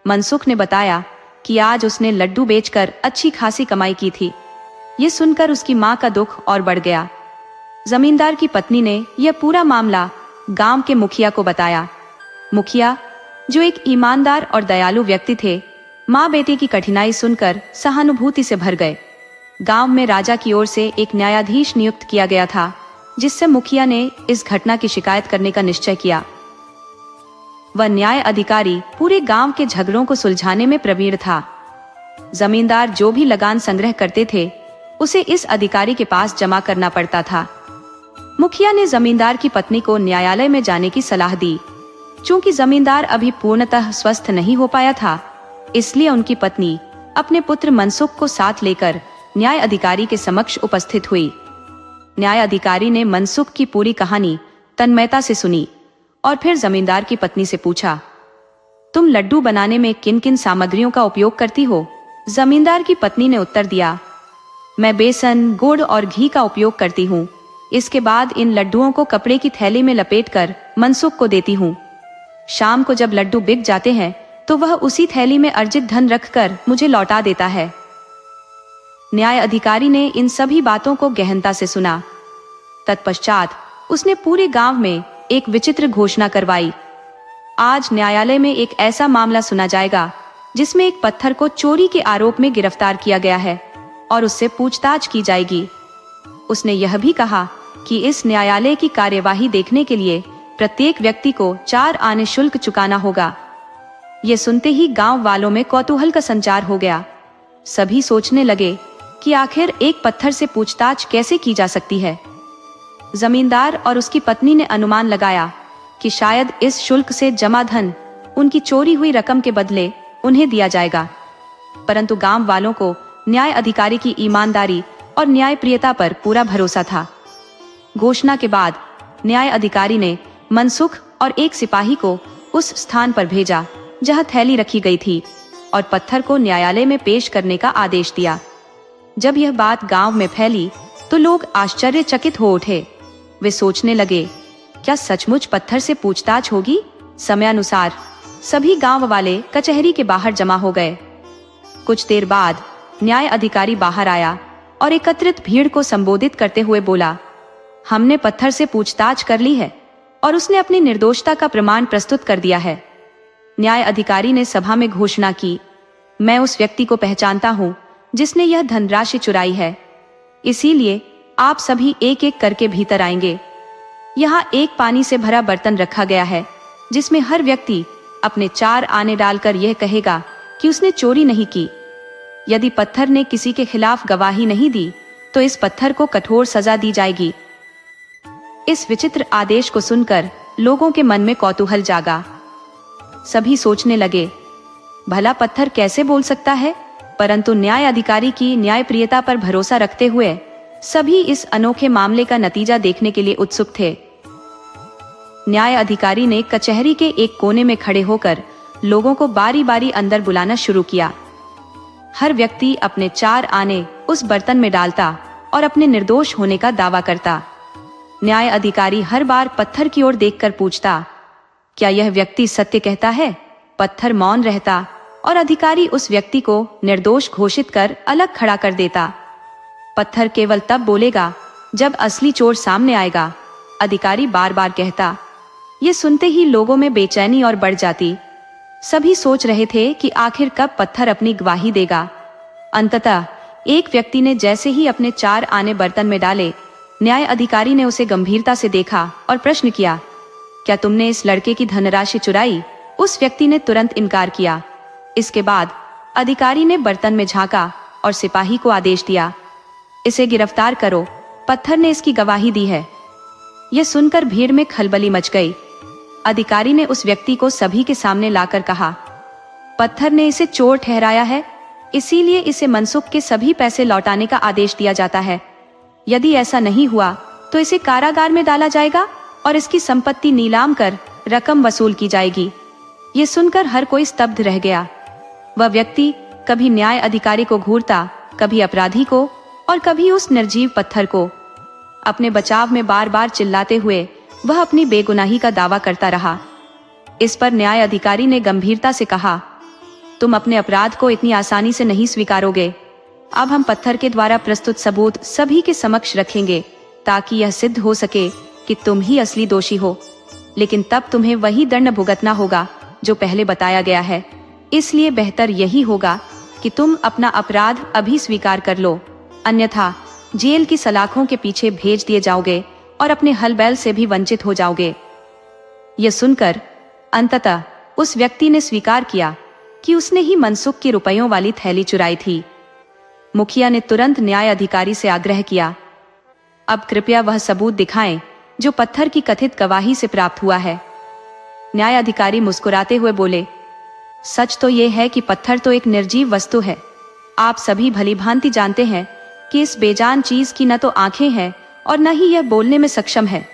मनसुख ने बताया कि आज उसने लड्डू बेचकर अच्छी खासी कमाई की थी। ये सुनकर उसकी माँ का दुख और बढ़ गया। जमींदार की पत्नी ने यह पूरा मामला गांव के मुखिया को बताया। मुखिया, जो एक ईमानदार और दयालु व्यक्ति थे, माँ बेटे की कठिनाई सुनकर सहानुभूति से भर गए। गांव में राजा की ओर से एक न्यायाधीश नियुक्त किया गया था, जिससे मुखिया ने इस घटना की शिकायत करने का निश्चय किया। वह न्याय अधिकारी पूरे गांव के झगड़ों को सुलझाने में प्रवीण था। जमींदार जो भी लगान संग्रह करते थे, उसे इस अधिकारी के पास जमा करना पड़ता था। मुखिया ने जमींदार की पत्नी को न्यायालय में जाने की सलाह दी। चूंकि जमींदार अभी पूर्णतः स्वस्थ नहीं हो पाया था, इसलिए उनकी पत्नी अपने पुत्र मनसुख को साथ लेकर न्याय अधिकारी के समक्ष उपस्थित हुई। न्याय अधिकारी ने मनसुख की पूरी कहानी तन्मयता से सुनी और फिर जमींदार की पत्नी से पूछा, तुम लड्डू बनाने में किन किन सामग्रियों का उपयोग करती हो? जमींदार की पत्नी ने उत्तर दिया, मैं बेसन, गुड़ और घी का उपयोग करती हूँ। इसके बाद इन लड्डुओं को कपड़े की थैली में लपेटकर मनसुख को देती हूँ। शाम को जब लड्डू बिक जाते हैं तो वह उसी थैली में अर्जित धन रखकर मुझे लौटा देता है। न्याय अधिकारी ने इन सभी बातों को गहनता से सुना। तत्पश्चात उसने पूरे गांव में एक विचित्र घोषणा करवाई। आज न्यायालय में एक ऐसा मामला सुना जाएगा जिसमें एक पत्थर को चोरी के आरोप में गिरफ्तार किया गया है और उससे पूछताछ की जाएगी। उसने यह भी कहा कि इस न्यायालय की कार्यवाही देखने के लिए प्रत्येक व्यक्ति को 4 आने शुल्क चुकाना होगा। ये सुनते ही गांव वालों में कौतूहल का संचार हो गया। सभी सोचने लगे कि आखिर एक पत्थर से पूछताछ कैसे की जा सकती है। जमींदार और उसकी पत्नी ने अनुमान लगाया कि शायद इस शुल्क से जमा धन उनकी चोरी हुई रकम के बदले उन्हें दिया जाएगा। परंतु गांव वालों को न्याय अधिकारी की ईमानदारी और न्यायप्रियता पर पूरा भरोसा था। घोषणा के बाद न्याय अधिकारी ने मनसुख और एक सिपाही को उस स्थान पर भेजा जहां थैली रखी गई थी और पत्थर को न्यायालय में पेश करने का आदेश दिया। जब यह बात गांव में फैली तो लोग आश्चर्यचकित हो उठे। वे सोचने लगे, क्या सचमुच पत्थर से पूछताछ होगी? समयानुसार सभी गांव वाले कचहरी के बाहर जमा हो गए। कुछ देर बाद न्याय अधिकारी बाहर आया और एकत्रित भीड़ को संबोधित करते हुए बोला, हमने पत्थर से पूछताछ कर ली है और उसने अपनी निर्दोषता का प्रमाण प्रस्तुत कर दिया है। न्याय अधिकारी ने सभा में घोषणा की, मैं उस व्यक्ति को पहचानता हूँ जिसने यह धनराशि चुराई है। इसीलिए आप सभी एक एक करके भीतर आएंगे। यहाँ एक पानी से भरा बर्तन रखा गया है जिसमें हर व्यक्ति अपने 4 आने डालकर यह कहेगा कि उसने चोरी नहीं की। यदि पत्थर ने किसी के खिलाफ गवाही नहीं दी तो इस पत्थर को कठोर सजा दी जाएगी। इस विचित्र आदेश को सुनकर लोगों के मन में कौतूहल जागा। सभी सोचने लगे, भला पत्थर कैसे बोल सकता है? परंतु न्याय अधिकारी की न्यायप्रियता पर भरोसा रखते हुए सभी इस अनोखे मामले का नतीजा देखने के लिए उत्सुक थे। न्याय अधिकारी ने कचहरी के एक कोने में खड़े होकर लोगों को बारी बारी अंदर बुलाना शुरू किया। हर व्यक्ति अपने 4 आने उस बर्तन में डालता और अपने निर्दोष होने का दावा करता। न्याय अधिकारी हर बार पत्थर की ओर देखकर पूछता, क्या यह व्यक्ति सत्य कहता है? पत्थर मौन रहता और अधिकारी उस व्यक्ति को निर्दोष घोषित कर अलग खड़ा कर देता। पत्थर केवल तब बोलेगा जब असली चोर सामने आएगा, अधिकारी बार बार कहता। ये सुनते ही लोगों में बेचैनी और बढ़ जाती। सभी सोच रहे थे कि आखिर कब पत्थर अपनी गवाही देगा। अंततः एक व्यक्ति ने जैसे ही अपने 4 आने बर्तन में डाले, न्याय अधिकारी ने उसे गंभीरता से देखा और प्रश्न किया, क्या तुमने इस लड़के की धनराशि चुराई? उस व्यक्ति ने तुरंत इनकार किया। इसके बाद अधिकारी ने बर्तन में झांका और सिपाही को आदेश दिया, इसे गिरफ्तार करो, पत्थर ने इसकी गवाही दी है। यह सुनकर भीड़ में खलबली मच गई। अधिकारी ने उस व्यक्ति को सभी के सामने लाकर कहा, पत्थर ने इसे चोर ठहराया है, इसीलिए इसे मनसुख के सभी पैसे लौटाने का आदेश दिया जाता है। यदि ऐसा नहीं हुआ तो इसे कारागार में डाला जाएगा और इसकी संपत्ति नीलाम कर रकम वसूल की जाएगी। ये सुनकर हर कोई स्तब्ध रह गया। वह व्यक्ति कभी न्याय अधिकारी को घूरता, कभी अपराधी को और कभी उस निर्जीव पत्थर को। अपने बचाव में बार बार चिल्लाते हुए वह अपनी बेगुनाही का दावा करता रहा। इस पर न्याय अधिकारी ने गंभीरता से कहा, तुम अपने अपराध को इतनी आसानी से नहीं स्वीकारोगे। अब हम पत्थर के द्वारा प्रस्तुत सबूत सभी के समक्ष रखेंगे ताकि यह सिद्ध हो सके कि तुम ही असली दोषी हो, लेकिन तब तुम्हें वही दंड भुगतना होगा जो पहले बताया गया है। इसलिए बेहतर यही होगा कि तुम अपना अपराध अभी स्वीकार कर लो, अन्यथा जेल की सलाखों के पीछे भेज दिए जाओगे और अपने हल बैल से भी वंचित हो जाओगे। यह सुनकर अंततः उस व्यक्ति ने स्वीकार किया कि उसने ही मनसुख की रुपयों वाली थैली चुराई थी। मुखिया ने तुरंत न्याय अधिकारी से आग्रह किया, अब कृपया वह सबूत दिखाएं जो पत्थर की कथित गवाही से प्राप्त हुआ है। न्याय अधिकारी मुस्कुराते हुए बोले, सच तो यह है कि पत्थर तो एक निर्जीव वस्तु है। आप सभी भलीभांति जानते हैं कि इस बेजान चीज की न तो आंखें हैं और न ही यह बोलने में सक्षम है।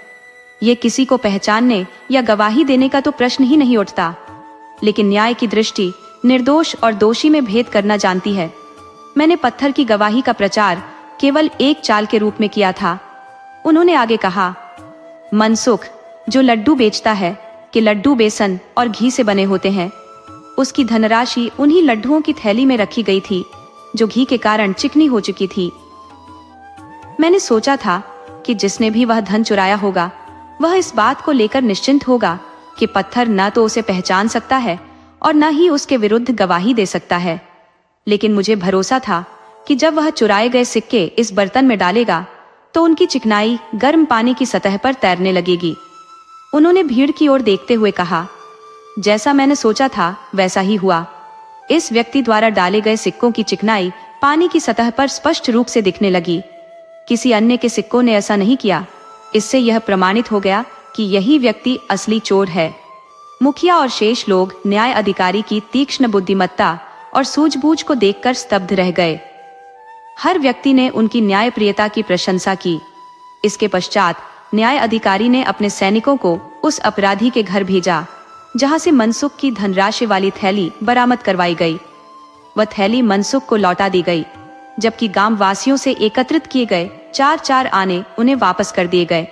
ये किसी को पहचानने या गवाही देने का तो प्रश्न ही नहीं उठता, लेकिन न्याय की दृष्टि निर्दोष और दोषी में भेद करना जानती है। मैंने पत्थर की गवाही का प्रचार केवल एक चाल के रूप में किया था। उन्होंने आगे कहा, मनसुख जो लड्डू बेचता है कि लड्डू बेसन और घी से बने होते हैं, उसकी धनराशि उन्हीं लड्डुओं की थैली में रखी गई थी जो घी के कारण चिकनी हो चुकी थी। मैंने सोचा था कि जिसने भी वह धन चुराया होगा वह इस बात को लेकर निश्चिंत होगा कि पत्थर न तो उसे पहचान सकता है और न ही उसके विरुद्ध गवाही दे सकता है, लेकिन मुझे भरोसा था कि जब वह चुराए गए सिक्के इस बर्तन में डालेगा तो उनकी चिकनाई गर्म पानी की सतह पर तैरने लगेगी। उन्होंने भीड़ की ओर देखते हुए कहा, जैसा मैंने सोचा था वैसा ही हुआ। इस व्यक्ति द्वारा डाले गए सिक्कों की चिकनाई पानी की सतह पर स्पष्ट रूप से दिखने लगी। किसी अन्य के सिक्कों ने ऐसा नहीं किया। इससे यह प्रमाणित हो गया कि यही व्यक्ति असली चोर है। मुखिया और शेष लोग न्याय अधिकारी की तीक्ष्ण बुद्धिमत्ता और सूझबूझ को देखकर स्तब्ध रह गए। हर व्यक्ति ने उनकी न्यायप्रियता की प्रशंसा की। इसके पश्चात न्याय अधिकारी ने अपने सैनिकों को उस अपराधी के घर भेजा जहां से मनसुख की धनराशि वाली थैली बरामद करवाई गई। वह थैली मनसुख को लौटा दी गई, जबकि गांव वासियों से एकत्रित किए गए 4 आने उन्हें वापस कर दिए गए।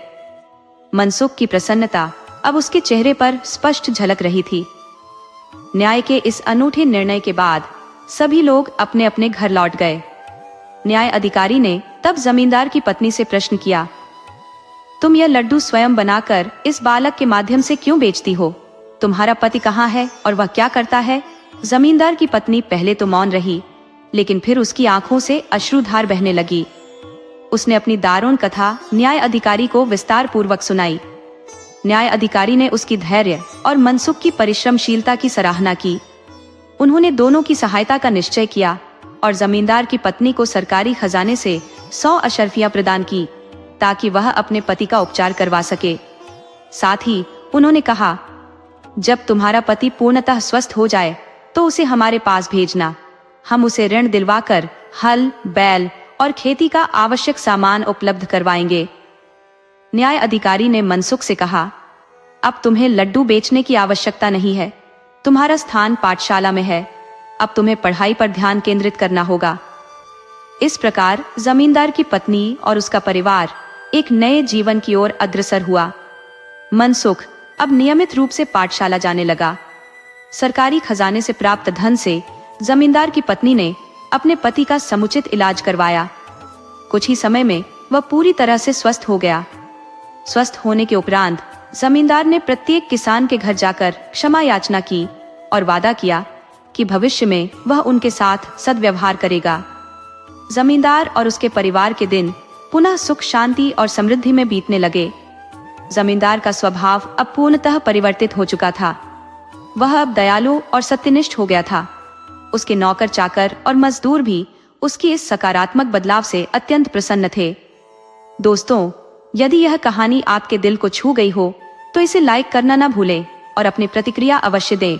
मनसुख की प्रसन्नता अब उसके चेहरे पर स्पष्ट झलक रही थी। न्याय के इस अनूठे निर्णय के बाद सभी लोग अपने अपने घर लौट गए। न्याय अधिकारी ने तब जमींदार की पत्नी से प्रश्न किया, तुम यह लड्डू स्वयं बनाकर इस बालक के माध्यम से क्यों बेचती हो? तुम्हारा पति कहाँ है और वह क्या करता है? जमींदार की पत्नी पहले तो मौन रही, लेकिन फिर उसकी आंखों से अश्रुधार बहने लगी। उसने अपनी दारुण कथा न्याय अधिकारी को विस्तार पूर्वक सुनाई। न्याय अधिकारी ने उसकी धैर्य और मनसुख की परिश्रमशीलता की सराहना की। उन्होंने दोनों की सहायता का निश्चय किया और जमींदार की पत्नी को सरकारी खजाने से 100 अशर्फियां प्रदान की ताकि वह अपने पति का उपचार करवा सके। साथ ही उन्होंने कहा, जब तुम्हारा पति पूर्णतः स्वस्थ हो जाए तो उसे हमारे पास भेजना। हम उसे ऋण दिलवाकर हल, बैल और खेती का आवश्यक सामान उपलब्ध करवाएंगे। न्याय अधिकारी ने मनसुख से कहा, अब तुम्हें लड्डू बेचने की आवश्यकता नहीं है। तुम्हारा स्थान पाठशाला में है। अब तुम्हें पढ़ाई पर ध्यान केंद्रित करना होगा। इस प्रकार जमींदार की पत्नी और उसका परिवार एक नए जीवन की ओर अग्रसर हुआ। मनसुख अब नियमित रूप से पाठशाला जाने लगा। सरकारी खजाने से प्राप्त धन से जमींदार की पत्नी ने अपने पति का समुचित इलाज करवाया। कुछ ही समय में वह पूरी तरह से स्वस्थ हो गया। स्वस्थ होने के उपरांत जमींदार ने प्रत्येक किसान के घर जाकर क्षमा याचना की और वादा किया कि भविष्य में वह उनके साथ सद्व्यवहार करेगा। जमींदार और उसके परिवार के दिन पुनः सुख, शांति और समृद्धि में बीतने लगे। जमींदार का स्वभाव अब पूर्णतः परिवर्तित हो चुका था। वह अब दयालु और सत्यनिष्ठ हो गया था। उसके नौकर चाकर और मजदूर भी उसकी इस सकारात्मक बदलाव से अत्यंत प्रसन्न थे। दोस्तों, यदि यह कहानी आपके दिल को छू गई हो तो इसे लाइक करना ना भूलें और अपनी प्रतिक्रिया अवश्य दें।